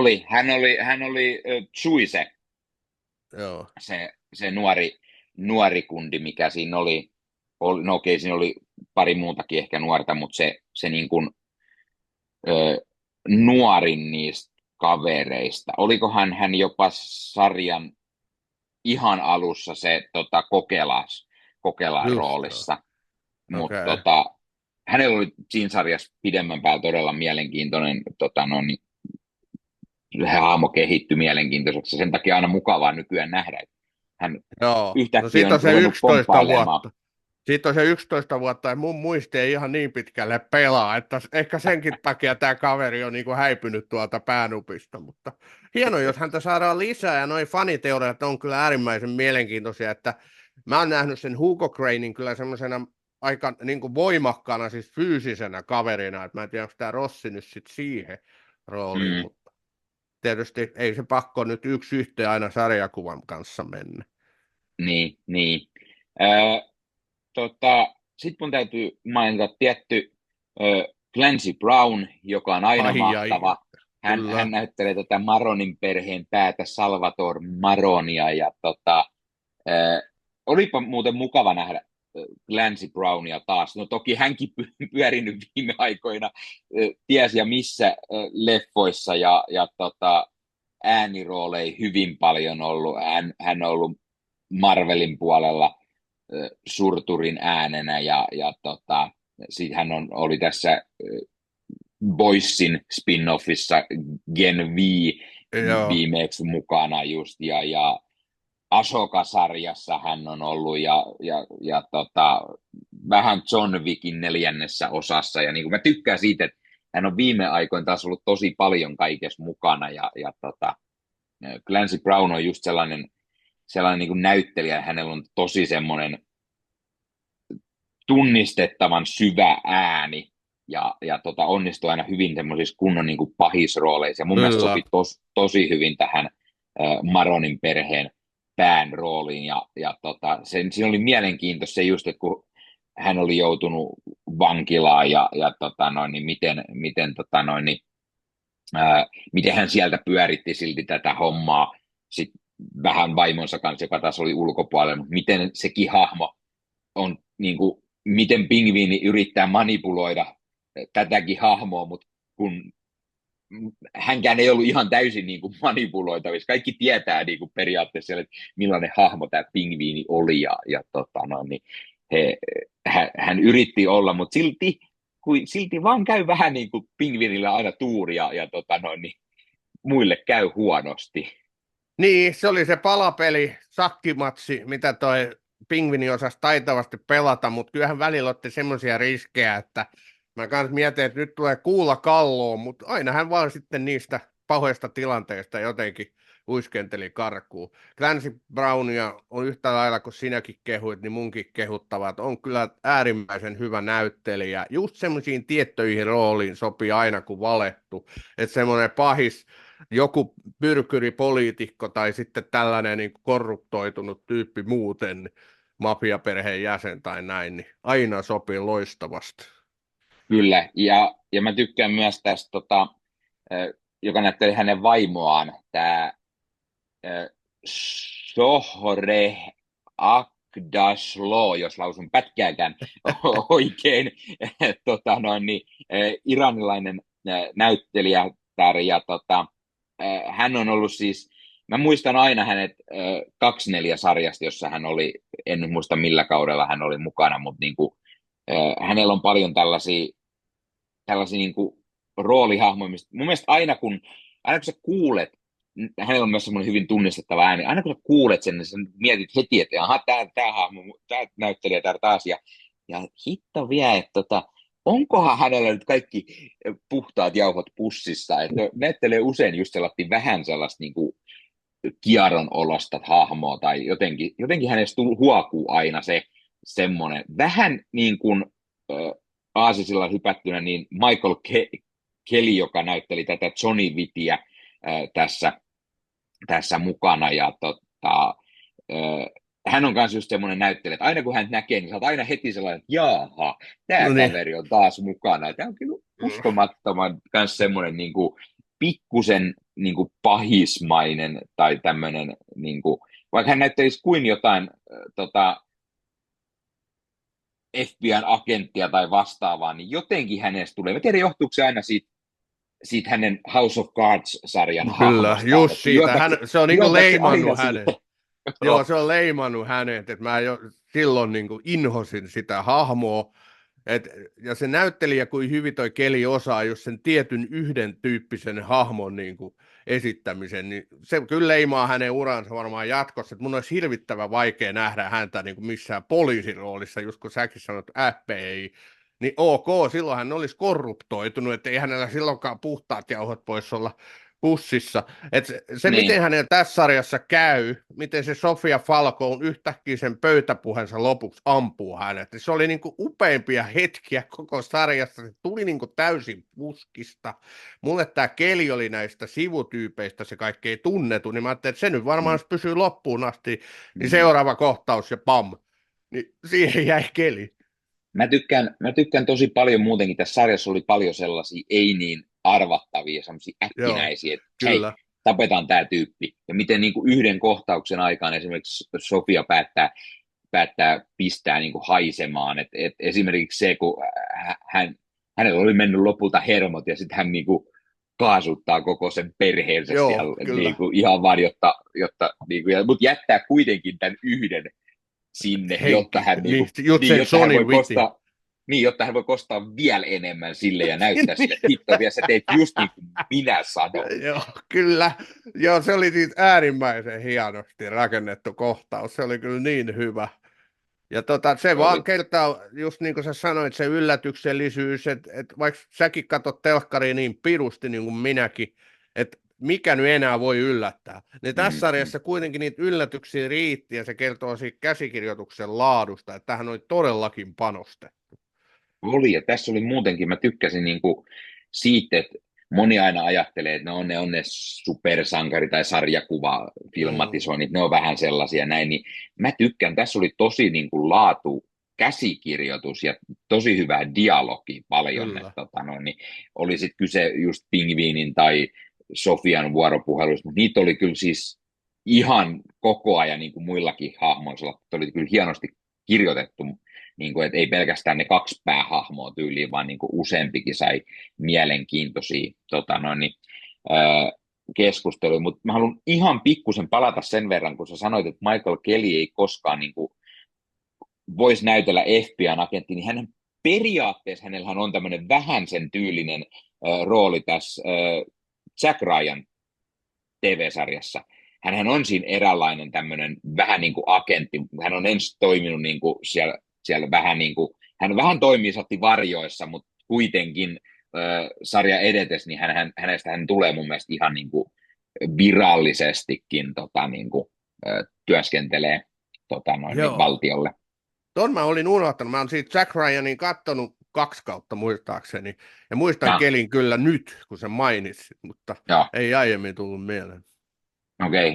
hän oli Chuise, Joo, se nuori kundi, mikä siinä oli. No okei, siinä oli pari muutakin ehkä nuorta, mutta se niin kuin, ö, nuorin niistä kavereista. Olikohan hän jopa sarjan ihan alussa se Kokelaan just joo. roolissa, mutta Okei. hänellä oli siinä sarjassa pidemmän päällä todella mielenkiintoinen no, niin, hahmo kehittyi mielenkiintoiseksi. Sen takia aina mukavaa nykyään nähdä, että hän Joo, no yhtäkkiä siitä on on se ruvennut 11 pomppailemaan. vuotta. Siitä on se 11 vuotta ja mun muisti ei ihan niin pitkälle pelaa, että ehkä senkin takia tämä kaveri on niin kuin häipynyt tuolta päänupista, mutta hienoa, jos häntä saadaan lisää ja noin faniteoriat on kyllä äärimmäisen mielenkiintoisia, että mä oon nähnyt sen Hugo Cranein kyllä semmoisena aika niin kuin voimakkaana, siis fyysisenä kaverina, että mä en tiedä, onko tämä Rossi nyt sitten siihen rooliin, Mm, mutta tietysti ei se pakko nyt yksi yhteen aina sarjakuvan kanssa mennä. niin. Sitten mun täytyy mainita tietty Clancy Brown, joka on aina Ai, mahtava. Hän kyllä. näyttelee tätä Maronin perheen päätä, Salvator Maronia, ja olipa muuten mukava nähdä Clancy Brownia taas. No toki hänkin pyörinyt viime aikoina ties ja missä leffoissa ja äänirooleja hyvin paljon ollut. Hän on ollut Marvelin puolella surturin äänenä ja sitten hän oli tässä Boysin spin-offissa Gen V Joo. viimeksi mukana just ja Ashoka-sarjassa hän on ollut ja vähän John Wickin 4. osassa ja niin kuin mä tykkään siitä, että hän on viime aikoina taas ollut tosi paljon kaikessa mukana ja Clancy Brown on just sellainen niin kuin näyttelijä, hänellä on tosi semmoinen tunnistettavan syvä ääni ja onnistuu aina hyvin semmoisissa kunnon niin kuin pahisrooleissa. Ja mun mielestä Kyllä. sopi tosi hyvin tähän Maronin perheen pään rooliin. Siinä oli mielenkiintoista se just, että kun hän oli joutunut vankilaan niin miten hän sieltä pyöritti silti tätä hommaa sit vähän vaimonsa kanssa, joka taas oli ulkopuolella, mutta miten sekin hahmo on niin kuin, miten pingviini yrittää manipuloida tätäkin hahmoa, mutta kun hänkään ei ollut ihan täysin niin kuin manipuloitavissa. Kaikki tietää niin kuin periaatteessa, että millainen hahmo tämä pingviini oli niin hän yritti olla, mutta silti vaan käy vähän niin kuin pingviinillä aina tuuria niin muille käy huonosti. Niin, se oli se palapeli, sakkimatsi, mitä toi Pingvini osasi taitavasti pelata, mutta kyllähän välillä otti semmoisia riskejä, että mä kans mietin, että nyt tulee kuula kalloon, mutta aina hän vaan sitten niistä pahoista tilanteista jotenkin uiskenteli karkuun. Clancy Brownia on yhtä lailla kuin sinäkin kehuit, niin munkin kehuttavat. On kyllä äärimmäisen hyvä näyttelijä. Just semmoisiin tiettyihin rooliin sopii aina kuin valettu. Että semmoinen pahis, joku pyrkyripoliitikko tai sitten tällainen niin kuin korruptoitunut tyyppi muuten, mafiaperheen jäsen tai näin, niin aina sopii loistavasti. Kyllä, ja mä tykkään myös tästä, joka näytteli hänen vaimoaan, tämä Shohreh Aghdashloo, jos lausun pätkääkään oikein, iranilainen näyttelijä, hän on ollut siis, mä muistan aina hänet 24-sarjasta, jossa hän oli, en nyt muista millä kaudella hän oli mukana, mutta niin kuin, hänellä on paljon tällaisia niin kuin roolihahmoja, mistä mun mielestä aina kun sä kuulet, hänellä on myös semmoinen hyvin tunnistettava ääni, aina kun sä kuulet sen, niin sä mietit heti, että aha, tää hahmo, tää näyttelijä tää taas, ja hitto vie, että onkohan hänellä nyt kaikki puhtaat jauhot pussissa, että näyttelee usein just vähän sellaista niin kuin kieron olosta hahmoa, tai jotenkin hänestä huokuu aina se semmoinen, vähän niin kuin aasisilla hypättynä, niin Michael Kelly, joka näytteli tätä Johnny Wittiä tässä mukana, ja hän on myös just semmoinen näyttelijä, että aina kun hän näkee, niin sä oot aina heti sellainen, että jaaha, tämä No niin. kaveri on taas mukana. Tämä on kyllä uskomattoman myös semmoinen niin kuin, pikkusen niin kuin pahismainen tai tämmöinen, niin kuin, vaikka hän näyttelisi kuin jotain FBI:n agenttia tai vastaavaa, niin jotenkin hänestä tulee. Mä tiedän, johtuuko se aina siitä hänen House of Cards-sarjan Kyllä, hahmostaan, just että siitä. Se on niin kuin juontaako se aina leimannut hänet. siihen? Joo, se on leimannut hänet, että mä jo silloin niin kuin inhosin sitä hahmoa. Ja se näyttelijä, kuin hyvin toi Keli osaa, jos sen tietyn yhden tyyppisen hahmon niin kuin esittämisen, niin se kyllä leimaa hänen uransa varmaan jatkossa. Että mun olisi hirvittävän vaikea nähdä häntä niin kuin missään poliisiroolissa, just kun säkin sanot FBI, niin ok, silloin hän olisi korruptoitunut, että ei hänellä silloinkaan puhtaat jauhot pois olla pussissa. Et se, miten Niin. hänellä tässä sarjassa käy, miten se Sofia Falcone yhtäkkiä sen pöytäpuheensa lopuksi ampuu hänet. Se oli niinku upeimpia hetkiä koko sarjassa. Se tuli niinku täysin puskista. Mulle tämä Keli oli näistä sivutyypeistä se kaikkein tunnetu, niin mä ajattelin, että se nyt varmaan Mm. pysyy loppuun asti, niin Mm. seuraava kohtaus ja pam. Niin siihen jäi Keli. Mä tykkään tosi paljon muutenkin. Tässä sarjassa oli paljon sellaisia ei niin arvattavia, sellaisia Joo, äkkinäisiä, että hei, kyllä. tapetaan tämä tyyppi. Ja miten niin kuin yhden kohtauksen aikaan esimerkiksi Sofia päättää pistää niin kuin haisemaan. Et esimerkiksi se, kun hänellä oli mennyt lopulta hermot ja sitten hän niin kuin kaasuttaa koko sen perheensä Joo, siellä niin kyllä. kuin ihan vaan, jotta niin kuin, mutta jättää kuitenkin tämän yhden sinne, jotta Henki, hän, niin, niinku, just niin, sen jotta hän Sonny voi Wittin. kostaa, niin, jotta hän voi kostaa vielä enemmän sille ja näyttää sille, että hitto vielä sä teit just niin kuin minä sanoin. Joo, kyllä. Joo, se oli siis äärimmäisen hienosti rakennettu kohtaus. Se oli kyllä niin hyvä. Ja se vaan Oli. kertaa, just niin kuin sä sanoit, se yllätyksellisyys, että vaikka säkin katsot telkkaria niin pirusti niin kuin minäkin, että mikä nyt enää voi yllättää. Niin tässä Mm-hmm. sarjassa kuitenkin niitä yllätyksiä riitti ja se kertoo siitä käsikirjoituksen laadusta, että tähän oli todellakin panostettu. Oli, ja tässä oli muutenkin, mä tykkäsin niin kuin siitä, että moni aina ajattelee, että ne supersankari- tai Mm, sarjakuva-filmatisoinnit, ne on vähän sellaisia näin, niin mä tykkään, tässä oli tosi niin kuin laatu, käsikirjoitus ja tosi hyvä dialogi paljon, että kyllä. niin oli sitten kyse just Pingviinin tai Sofian vuoropuheluista, mutta niitä oli kyllä siis ihan koko ajan niin kuin muillakin hahmoilla, oli kyllä hienosti kirjoitettu, niin kuin, että ei pelkästään ne kaksi päähahmoa tyyliin, vaan niin kuin useampikin sai mielenkiintoisia keskusteluja. Mutta mä haluan ihan pikkusen palata sen verran, kun sä sanoit, että Michael Kelly ei koskaan niin kuin, voisi näytellä FBI:n agentti, niin hänen periaatteessa hänellähän on tämmöinen vähän sen tyylinen rooli tässä Jack Ryan TV-sarjassa. Hänhän on siinä eräänlainen tämmöinen vähän niin kuin agentti. Hän on ensin toiminut niin kuin siellä vähän niin kuin, hän vähän toimii satti varjoissa, mutta kuitenkin sarja edetes, niin hänestä hän tulee mun mielestä ihan niin kuin virallisestikin niin kuin, työskentelee niin Joo. valtiolle. Ton mä olin unohtanut. Mä oon siitä Jack Ryanin kattonut 2 kautta muistaakseni. Ja muistan Ja, Kelin kyllä nyt, kun se mainitsit, mutta joo, ei aiemmin tullut mieleen.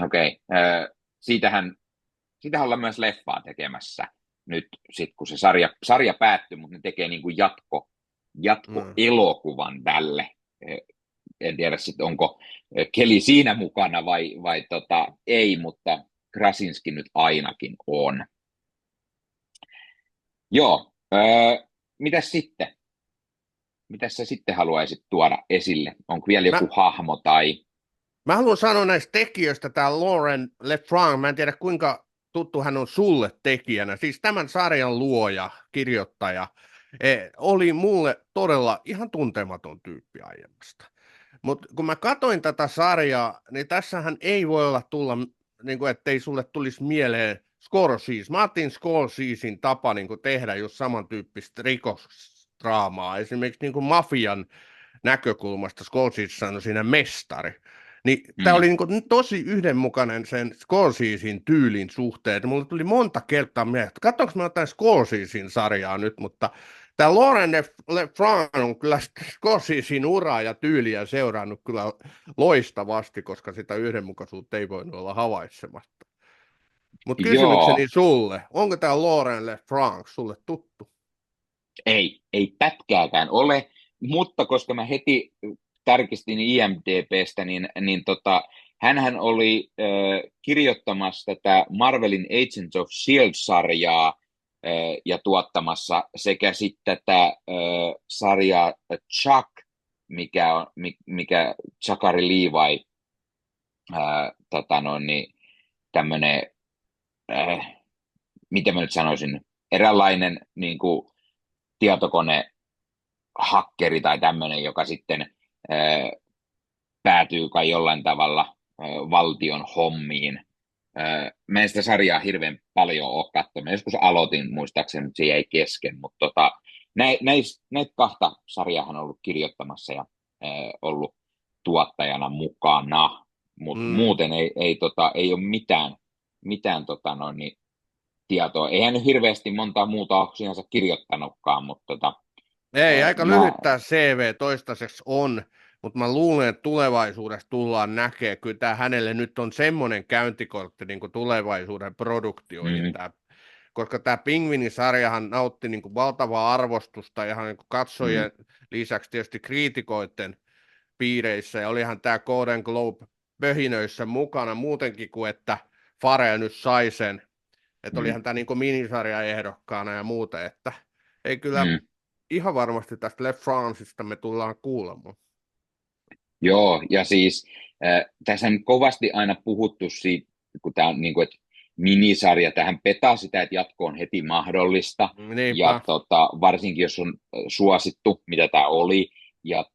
okei. Siitähän ollaan myös leffaa tekemässä nyt, sit kun se sarja päättyy, mutta ne tekee niin kuin Mm. jatkoelokuvan tälle. En tiedä sitten, onko Kelly siinä mukana vai ei, mutta Krasinski nyt ainakin on. Joo, mitäs sitten? Mitäs sä sitten haluaisit tuoda esille? Onko vielä Mä, joku hahmo tai... mä haluan sanoa näistä tekijöistä, tämä Lauren Lefranc, mä en tiedä kuinka tuttu hän on sulle tekijänä. Siis tämän sarjan luoja, kirjoittaja, oli mulle todella ihan tuntematon tyyppi aiemmasta. Mutta kun mä katoin tätä sarjaa, niin tässähän ei voi olla tulla, niin kuin, ettei sulle tulisi mieleen Scorsese. Martin Scorsesin tapa niin kuin tehdä just samantyyppistä rikosdraamaa. Esimerkiksi niin kuin mafian näkökulmasta Scorsese on siinä mestari. Niin tämä Mm. oli niin kuin tosi yhdenmukainen sen Scorsesin tyylin suhteen. Mulle tuli monta kertaa mieleen, että katsonko mä jotain Scorsesin sarjaa nyt, mutta tämä Lauren Lefranc on kyllä Scorsesin uraa ja tyyliä seurannut kyllä loistavasti, koska sitä yhdenmukaisuutta ei voinut olla havaitsematta. Mutta Joo, kysymykseni sulle, onko tämä Laurent Lefranc sulle tuttu? ei pätkääkään ole, mutta koska mä heti tarkistin IMDb:stä, hänhän oli kirjoittamassa tätä Marvelin Agents of Shield-sarjaa ja tuottamassa sekä sitten tätä sarjaa Chuck, mikä Zachary Levi, tämmöinen, miten mä nyt sanoisin, eräänlainen niin kuin tietokone hakkeri tai tämmöinen, joka sitten päätyy kai jollain tavalla valtion hommiin. Mä en sitä sarjaa hirveän paljon ole katsonut. Joskus aloitin muistaakseni, mutta se jäi kesken. Mutta näitä kahta sarjaa on ollut kirjoittamassa ja ollut tuottajana mukana. Mutta Mm. muuten ei ole mitään tietoa. Eihän nyt hirveästi montaa muuta ole sinänsä kirjoittanutkaan, mutta Ei, aika mä, lyhyt tämä CV toistaiseksi on, mutta mä luulen, että tulevaisuudessa tullaan näkemään. Kyllä tämä hänelle nyt on semmoinen käyntikortti niin kuin tulevaisuuden produktioihin. mm, Koska tämä Pingvinisarjahan nautti niin kuin valtavaa arvostusta ihan niin kuin mm, katsojien lisäksi tietysti kriitikoiden piireissä. Ja olihan tämä Golden Globe pöhinöissä mukana muutenkin kuin, että Farrell nyt sai sen. Että mm, olihan tämä niin kuin minisarja ehdokkaana ja muuta, että ei kyllä mm. ihan varmasti tästä Left Franceista me tullaan kuulemaan. Joo, ja siis tässä on kovasti aina puhuttu siitä, kun tämä on niin kuin, että minisarja, tähän petaa sitä, että jatko on heti mahdollista, ja Niinpä. varsinkin jos on suosittu, mitä tämä oli, ja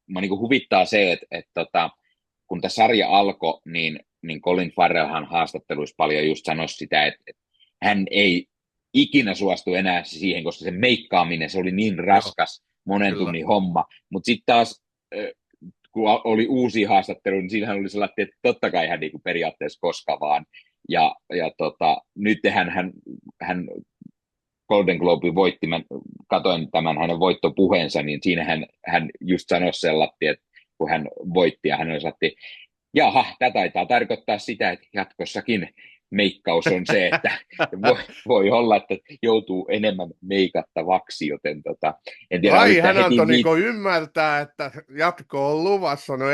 mä niin kuin huvittaa se, että kun tämä sarja alkoi, niin Colin Farrellhan haastatteluissa paljon just sanoi sitä, että hän ei ikinä suostu enää siihen, koska se meikkaaminen, se oli niin Joo, raskas monen kyllä. tunnin homma, mutta sitten taas kun oli uusi haastattelu, niin siinähän oli sellainen, että totta kai hän niin kuin periaatteessa koska vaan. Nyt hän Golden Globe voitti, mä katoin tämän hänen voittopuheensa, niin siinä hän just sanoi sellainen, että kun hän voitti ja hän oli sellainen, jaha, tämä taitaa tarkoittaa sitä, että jatkossakin meikkaus on se, että voi olla, että joutuu enemmän meikattavaksi, joten en tiedä, Ai, oliko tämä hän heti antoi niinku ymmärtää, että jatko on luvassa. No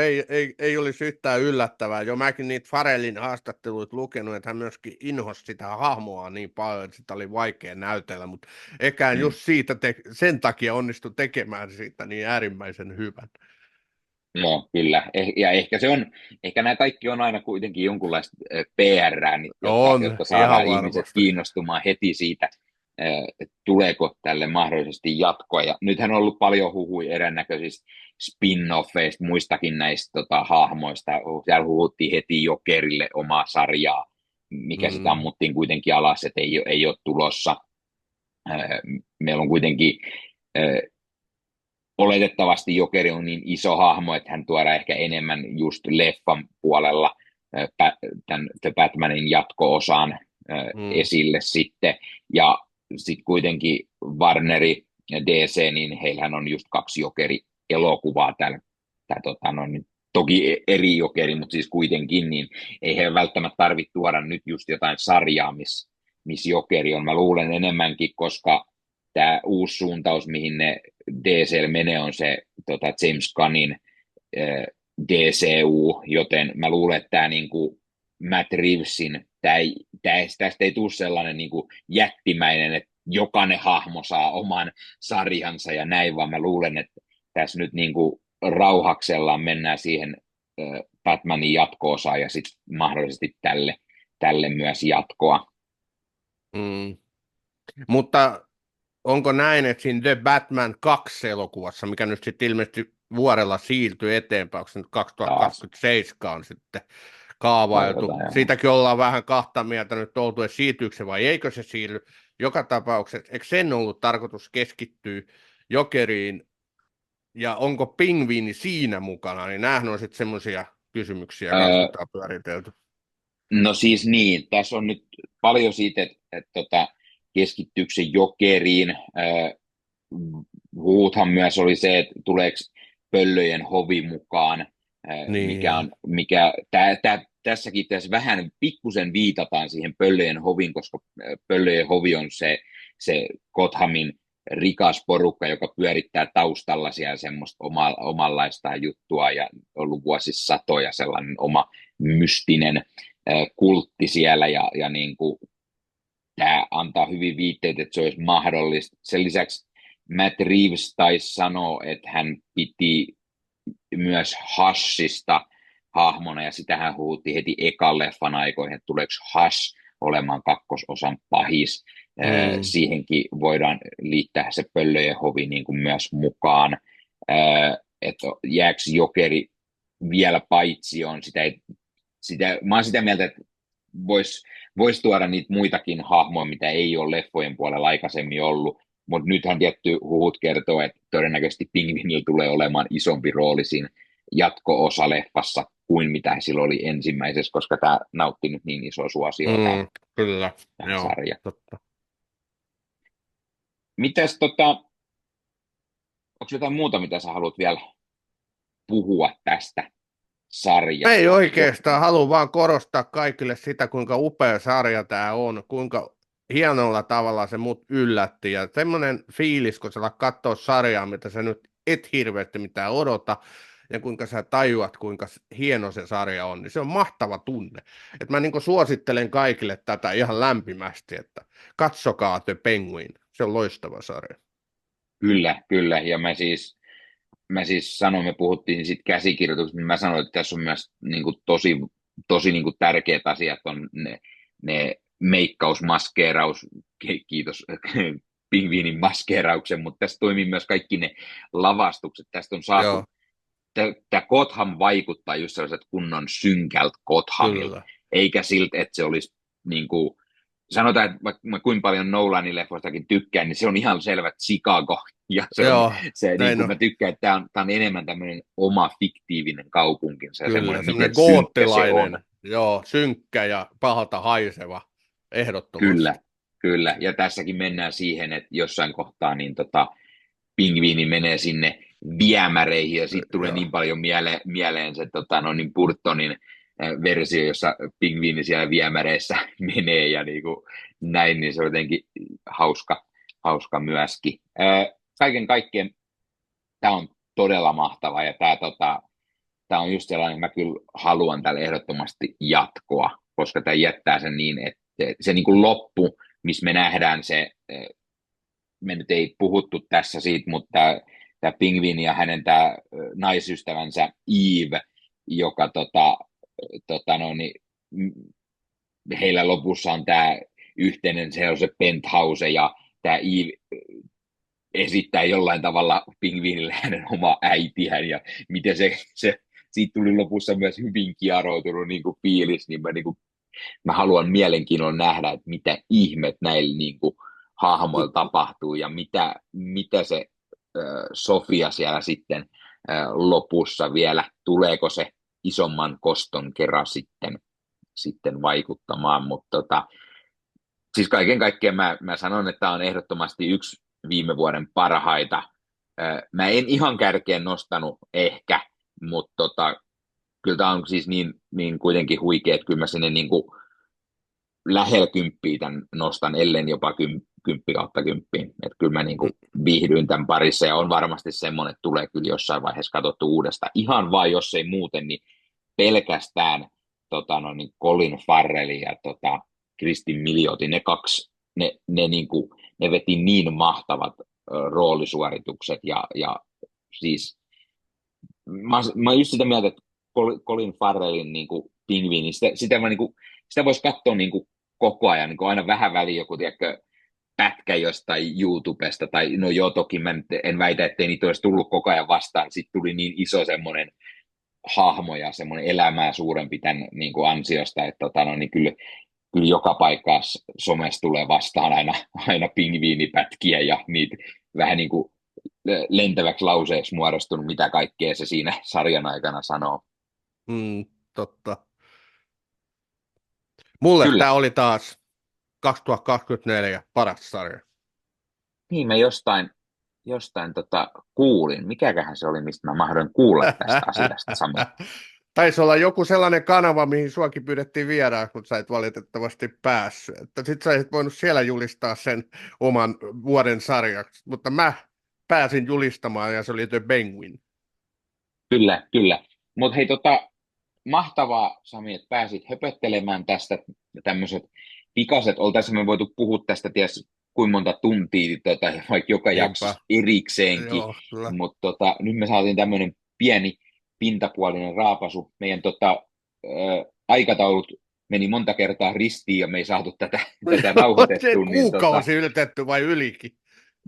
ei olisi yhtään yllättävää. Jo mäkin niitä Farrellin haastatteluita lukenut, että hän myöskin inhosi sitä hahmoa niin paljon, että sitä oli vaikea näytellä, mutta ehkä Mm. just siitä sen takia onnistui tekemään siitä niin äärimmäisen hyvän. No kyllä, ja ehkä nämä kaikki on aina kuitenkin jonkunlaista PR, jotta, On, jotta ihan saadaan ihmiset varmasti. kiinnostumaan heti siitä, että tuleeko tälle mahdollisesti jatkoa. Ja nythän on ollut paljon huhuja erinäköisistä spin-offeista, muistakin näistä hahmoista. Siellä huhuttiin heti Jokerille omaa sarjaa, mikä sitä Mm, ammuttiin kuitenkin alas, että ei ole tulossa. Meillä on kuitenkin oletettavasti Jokeri on niin iso hahmo, että hän tuodaan ehkä enemmän just leffan puolella tämän The Batmanin jatko-osan mm. esille sitten. Ja sitten kuitenkin Warneri ja DC, niin heillähän on just 2 Jokeri-elokuvaa täällä. Toki eri Jokeri, mutta siis kuitenkin, niin ei he välttämättä tarvitse tuoda nyt just jotain sarjaa, missä Jokeri on. Mä luulen enemmänkin, koska tämä uusi suuntaus, mihin ne DCL menee, on se James Gunnin DCU, joten mä luulen, että tämä niinku Matt Reevesin, tästä ei tule sellainen niinku jättimäinen, että jokainen hahmo saa oman sarjansa ja näin, vaan mä luulen, että tässä nyt niinku rauhaksellaan mennään siihen Batmanin jatko-osaan ja sitten mahdollisesti tälle myös jatkoa. Mm. Mutta onko näin, että siinä The Batman 2 elokuvassa, mikä nyt sitten ilmeisesti vuodella siirtyy eteenpäin, onko se nyt Taas 2027 on sitten kaavailtu. toivotaan. Siitäkin ollaan vähän kahta mieltä nyt oltu, että siirtyykö se vai eikö se siirry. Joka tapauksessa, eikö sen ollut tarkoitus keskittyä Jokeriin ja onko pingviini siinä mukana, niin näähän on sitten semmoisia kysymyksiä kanssa, mitä on pyöritelty. No siis niin, tässä on nyt paljon siitä, että keskittyykö se Jokeriin. Huuthan myös oli se, että tuleeko Pöllöjen hovi mukaan, Niin. mikä tämä tässäkin tässä vähän pikkusen viitataan siihen Pöllöjen hovin, koska Pöllöjen hovi on se Gothamin rikas porukka, joka pyörittää taustalla siellä semmoista omanlaista juttua ja ollut vuosisatoja sellainen oma mystinen kultti siellä ja niin kuin, tämä antaa hyvin viitteet, että se olisi mahdollista. Sen lisäksi Matt Reeves taisi sanoa, että hän piti myös Hushista hahmona, ja sitähän huhuttiin heti ekan leffan aikoihin, että tuleeko Hush olemaan kakkososan pahis. Siihenkin voidaan liittää se Pöllöjen hovi niin kuin myös mukaan. Että jääkö Jokeri vielä paitsioon, mä oon sitä mieltä, että vois tuoda niitä muitakin hahmoja, mitä ei ole leffojen puolella aikaisemmin ollut, mutta nythän tietty huhut kertoo, että todennäköisesti Pingvinillä tulee olemaan isompi rooli siinä jatko-osa-leffassa kuin mitä sillä oli ensimmäisessä, koska tämä nautti nyt niin iso suosio kyllä, tämä joo, sarja. totta. Mitäs onko jotain muuta, mitä sä haluat vielä puhua tästä sarjasta? Ei oikeastaan, haluan vaan korostaa kaikille sitä, kuinka upea sarja tämä on, kuinka hienolla tavalla se mut yllätti, ja semmoinen fiilis, kun sä alat katsoa sarjaa, mitä sä nyt et hirveästi mitään odota, ja kuinka sä tajuat, kuinka hieno se sarja on, niin se on mahtava tunne. Et mä niin suosittelen kaikille tätä ihan lämpimästi, että katsokaa The Penguin, se on loistava sarja. Kyllä, ja mä siis sanoin, me puhuttiin siitä käsikirjoituksesta, niin mä sanoin, että tässä on myös niin kuin tosi niin kuin tärkeät asiat, on ne meikkaus, maskeeraus, kiitos pingviinin maskeerauksen, mutta tässä toimii myös kaikki ne lavastukset, tästä on saatu, tämä Gotham vaikuttaa just sellaiset kunnon synkältä Gothamilta, eikä siltä, että se olisi niin kuin, sanotaan, että vaikka mä kuinka paljon Nolanin leffoistakin tykkään, niin se on ihan selvä Chicago. Ja niin kuin mä tykkään, että tämä on enemmän tämmöinen oma fiktiivinen kaupunkinsa. Ja kyllä, semmoinen goottilainen, synkkä ja pahalta haiseva, ehdottomasti. Kyllä. Ja tässäkin mennään siihen, että jossain kohtaa niin pingviini menee sinne viemäreihin, ja sitten tulee niin paljon mieleen se niin Burtonin versio, jossa pingviini siellä viemäreissä menee ja niin kuin näin, niin se on jotenkin hauska myöskin. Kaiken kaikkien tämä on todella mahtava, ja tämä on just sellainen, että mä kyllä haluan tälle ehdottomasti jatkoa, koska tämä jättää sen niin, että se niin kuin loppu, missä me nähdään se, me nyt ei puhuttu tässä siitä, mutta tämä pingviini ja hänen tämä naisystävänsä Eve, joka heillä lopussa on tämä yhteinen, se on se penthouse, ja tämä Eve esittää jollain tavalla pingviinille hänen omaa äitiään, ja miten se siitä tuli lopussa myös hyvin kieroutunut niin kuin fiilis, niin mä haluan mielenkiinnolla nähdä, että mitä ihmet näillä niin kuin hahmoilla tapahtuu, ja mitä se Sofia siellä sitten lopussa vielä, tuleeko se isomman koston kerran sitten vaikuttamaan, mutta siis kaiken kaikkiaan mä sanon, että tämä on ehdottomasti yksi viime vuoden parhaita. Mä en ihan kärkeen nostanut ehkä, mutta kyllä tämä on siis niin kuitenkin huikea, että kyllä mä sinne niin kuin lähellä 10 tämän nostan, ellen jopa 10/10. Että kyllä mä niin kuin viihdyin tämän parissa, ja on varmasti semmoinen, että tulee kyllä jossain vaiheessa katsottu uudestaan. Ihan vaan, jos ei muuten, niin pelkästään niin Colin Farrell ja Kristin Milioti, ne kaksi, ne veti niin mahtavat roolisuoritukset, ja siis mä just sitä mieltä, että Colin Farrellin niin kuin pingviini, sitä voisi katsoa niin kuin koko ajan, niin kuin aina vähän väliin joku pätkä jostain YouTubesta, tai no joo, toki mä en väitä, ettei niitä olisi tullut koko ajan vastaan, sitten tuli niin iso semmoinen hahmo ja semmoinen elämää suurempi tämän niin kuin ansiosta, että niin kyllä joka paikassa somessa tulee vastaan aina pingviinipätkiä ja niitä vähän niin kuin lentäväksi lauseeksi muodostunut, mitä kaikkea se siinä sarjan aikana sanoo. Totta. Mulle tämä oli taas 2024 paras sarja. Niin, mä jostain kuulin. Mikäköhän se oli, mistä mä mahdoin kuulla tästä asiasta, Sami? Taisi olla joku sellainen kanava, mihin suakin pyydettiin vieraan, mutta sä et valitettavasti päässyt. Sitten sä olisit voinut siellä julistaa sen oman vuoden sarjaksi, mutta mä pääsin julistamaan ja se oli The Penguin. Kyllä, kyllä. Mutta hei, mahtavaa, Sami, että pääsit höpöttelemään tästä. Tämmöiset pikaset, oltaisiin me voitu puhua tästä ties kuinka monta tuntia, vaikka joka jaksossa erikseenkin. Joo, mutta nyt me saatiin tämmöinen pieni pintapuolinen raapasu. Meidän aikataulut meni monta kertaa ristiin ja me ei saatu tätä nauhoitettua. Kuukausi ylitetty vai ylikin?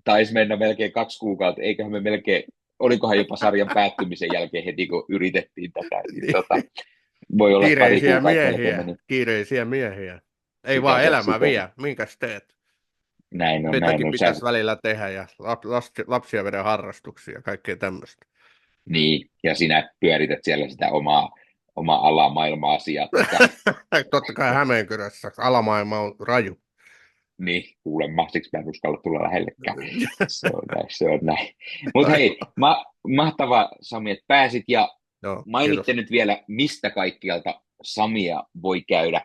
Taisi mennä melkein 2 kuukautta, eiköhän me melkein, olikohan jopa sarjan päättymisen jälkeen heti, kun yritettiin tätä. Voi olla kiireisiä miehiä. Ei vaan elämä vie, minkäs teet? Näin on. Sitäkin pitäisi välillä tehdä ja lapsia vedä harrastuksia ja kaikkea tämmöistä. Niin, ja sinä pyörität siellä sitä omaa alamaailma-asiaa. Totta kai Hämeenkyrössä alamaailma on raju. Niin, kuulemma, siksi mä en uskalla tulla lähellekään. Se on näin. Mutta hei, mahtava Sami, että pääsit ja mainitte nyt vielä, mistä kaikkialta Samia voi käydä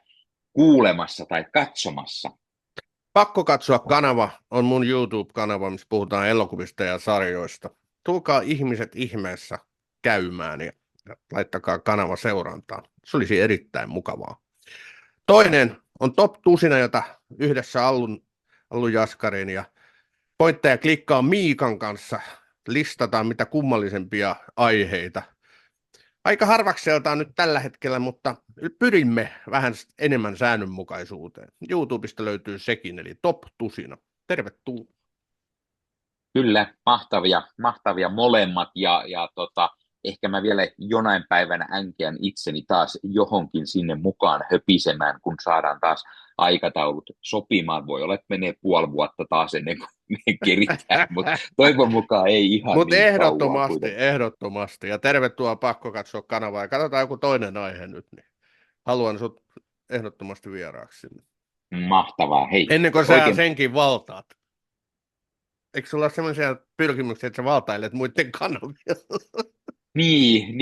kuulemassa tai katsomassa. Pakko katsoa kanava, on mun YouTube-kanava, missä puhutaan elokuvista ja sarjoista. Tulkaa ihmiset ihmeessä käymään ja laittakaa kanava seurantaan. Se olisi erittäin mukavaa. Toinen on Top Tusina, jota yhdessä Allu Jaskarin ja Pointtaja Klikkaa Miikan kanssa listataan mitä kummallisempia aiheita. Aika harvakseltaan nyt tällä hetkellä, mutta pyrimme vähän enemmän säännönmukaisuuteen. YouTubesta löytyy sekin, eli Top Tusina. Tervetuloa. Kyllä, mahtavia molemmat ja ehkä mä vielä jonain päivänä änkeän itseni taas johonkin sinne mukaan höpisemään, kun saadaan taas aikataulut sopimaan. Voi olla, että menee puoli vuotta taas ennen kuin me keritään, mutta toivon mukaan ei ihan Mutta niin ehdottomasti. Ja tervetuloa, pakko katsoa kanavaa. Ja katsotaan joku toinen aihe nyt, niin haluan sut ehdottomasti vieraaksi. Mahtavaa, hei. Ennen kuin sä senkin valtaat. Eikö sulla ole sellaisia pyrkimyksiä, että sä valtailet muiden kanavia? Niin,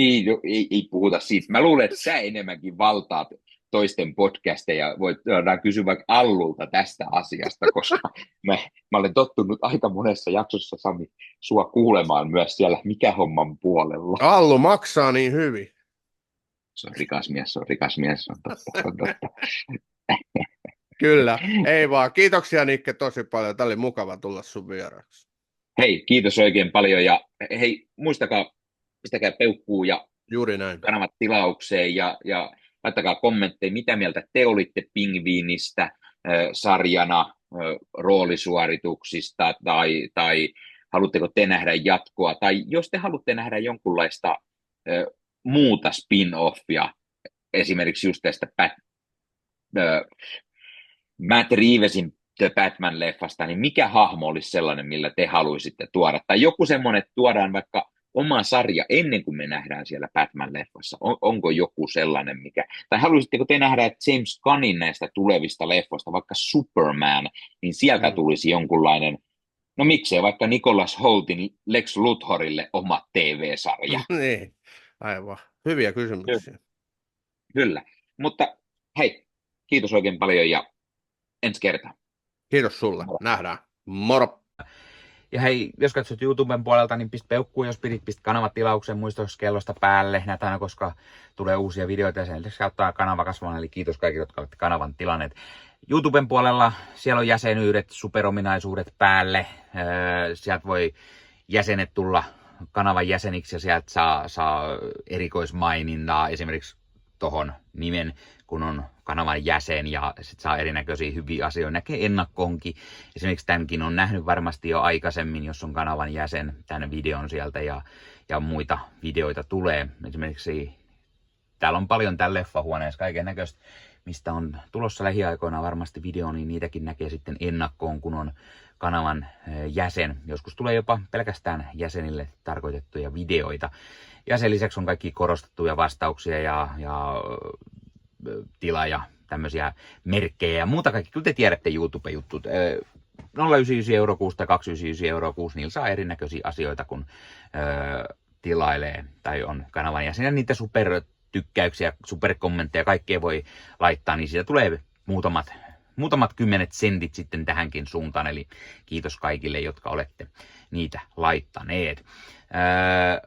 ei puhuta siitä. Mä luulen, että sä enemmänkin valtaat toisten podcasteja. Voidaan kysyä vaikka Allulta tästä asiasta, koska mä olen tottunut aika monessa jaksossa, Sami, sua kuulemaan myös siellä mikä homman puolella. Allu maksaa niin hyvin. Se on rikas mies, on totta. Kyllä, ei vaan. Kiitoksia Nikke tosi paljon. Tämä oli mukava tulla sun vieraaksi. Hei, kiitos oikein paljon ja hei, muistakaa, pistäkää peukkuu ja juuri näin. Kanavat tilaukseen ja laittakaa kommentteja, mitä mieltä te olitte Pingviinistä sarjana, roolisuorituksista tai haluatteko te nähdä jatkoa tai jos te haluatte nähdä jonkunlaista muuta spin-offia, esimerkiksi just tästä Matt Reevesin The Batman-leffasta, niin mikä hahmo olisi sellainen, millä te haluaisitte tuoda? Tai joku semmoinen, että tuodaan vaikka oma sarja ennen kuin me nähdään siellä Batman-leffassa. Onko joku sellainen, mikä... Tai haluaisitteko te nähdä, että James Gunnin näistä tulevista leffoista, vaikka Superman, niin sieltä tulisi jonkunlainen, no miksei vaikka Nicholas Holtin Lex Luthorille oma TV-sarja? Niin, aivan. Hyviä kysymyksiä. Kyllä, mutta hei, kiitos oikein paljon ja ensi kertaa. Kiitos sulle. Nähdään. Moro. Ja hei, jos katsot YouTuben puolelta, niin pistä peukkuun, jos pistä kanavat tilaukseen, muista kellosta päälle. Näet aina, koska tulee uusia videoita ja sen lisäksi auttaa kanava kasvamaan. Eli kiitos kaikille, jotka olette kanavan tilanneet. YouTuben puolella siellä on jäsenyydet, superominaisuudet päälle. Sieltä voi jäsenet tulla kanavan jäseniksi ja sieltä saa erikoismainintaa esimerkiksi tohon nimen, kun on kanavan jäsen ja sit saa erinäköisiä hyviä asioita. Näkee ennakkoonkin. Esimerkiksi tämänkin on nähnyt varmasti jo aikaisemmin, jos on kanavan jäsen, tämän videon sieltä ja muita videoita tulee. Esimerkiksi täällä on paljon täällä leffahuoneessa kaiken näköistä, mistä on tulossa lähiaikoina varmasti video, niin niitäkin näkee sitten ennakkoon, kun on kanavan jäsen. Joskus tulee jopa pelkästään jäsenille tarkoitettuja videoita. Ja sen lisäksi on kaikki korostettuja vastauksia ja tila ja tämmöisiä merkkejä ja muuta kaikki. Kyllä te tiedätte YouTube-juttut. 0,99 € kuussa tai 2,99 € kuussa, niillä saa erinäköisiä asioita, kun tilailee tai on kanavan jäsen. Ja niitä tykkäyksiä, superkommentteja, kaikkea voi laittaa, niin siitä tulee muutamat kymmenet sentit sitten tähänkin suuntaan, eli kiitos kaikille, jotka olette niitä laittaneet.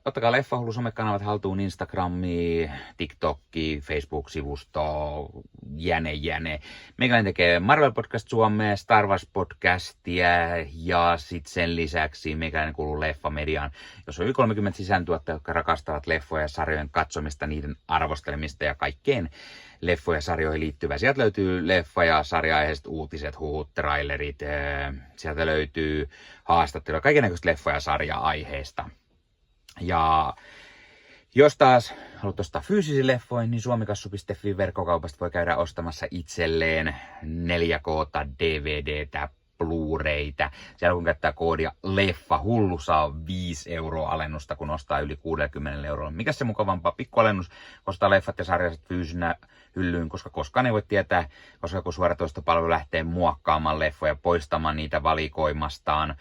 Ottakaa Leffahullu somekanavat haltuun, Instagrami, TikTokki, Facebook-sivusto, jäne. Meikäläinen tekee Marvel Podcast Suomea, Star Wars Podcastia ja sitten sen lisäksi meikäläinen kuuluu Leffamediaan, jos on yli 30 sisääntuottajia, jotka rakastavat leffoja ja sarjojen katsomista, niiden arvostelemista ja kaikkeen leffoja ja sarjoihin liittyvää. Sieltä löytyy leffa- ja sarja-aiheiset uutiset, huhut, trailerit, sieltä löytyy haastatteluja, kaikennäköistä leffa- ja sarja-aiheesta. Ja jos taas haluat ostaa fyysisiä leffoja, niin suomikassu.fi verkkokaupasta voi käydä ostamassa itselleen 4K:ta, DVDtä, Blu-raytä. Siellä kun käyttää koodia Leffahullu, saa 5 € alennusta, kun ostaa yli 60 €. Mikä se mukavampaa? Pikkualennus, ostaa leffat ja sarjaiset fyysinä hyllyyn, koska koskaan ei voi tietää, koska kun suoratoistopalvelu lähtee muokkaamaan leffoja, poistamaan niitä valikoimastaan.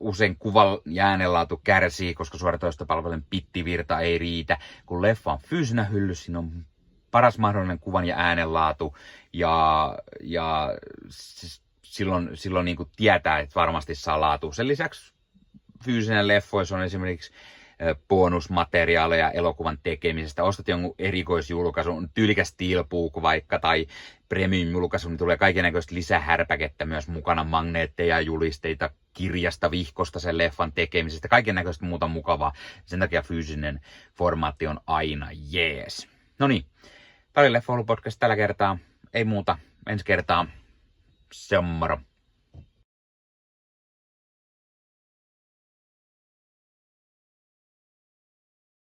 Usein kuvan ja äänenlaatu kärsii, koska suoratoistopalvelun pittivirta ei riitä. Kun leffa on fyysinä hyllyssä, siinä on paras mahdollinen kuvan ja äänenlaatu ja silloin niin kuin tietää, että varmasti saa laatu. Sen lisäksi fyysinen leffoissa on esimerkiksi bonusmateriaaleja elokuvan tekemisestä. Ostat jonkun erikoisjulkaisun, tyylikäs steelbook vaikka tai premium-julkaisu, niin tulee kaikennäköistä lisähärpäkettä myös mukana, magneetteja, julisteita, kirjasta, vihkosta sen leffan tekemisestä, kaikennäköistä muuta mukavaa. Sen takia fyysinen formaatti on aina jees. No niin, tämä oli Leffahullu podcast tällä kertaa. Ei muuta, ensi kertaa. Se on moro.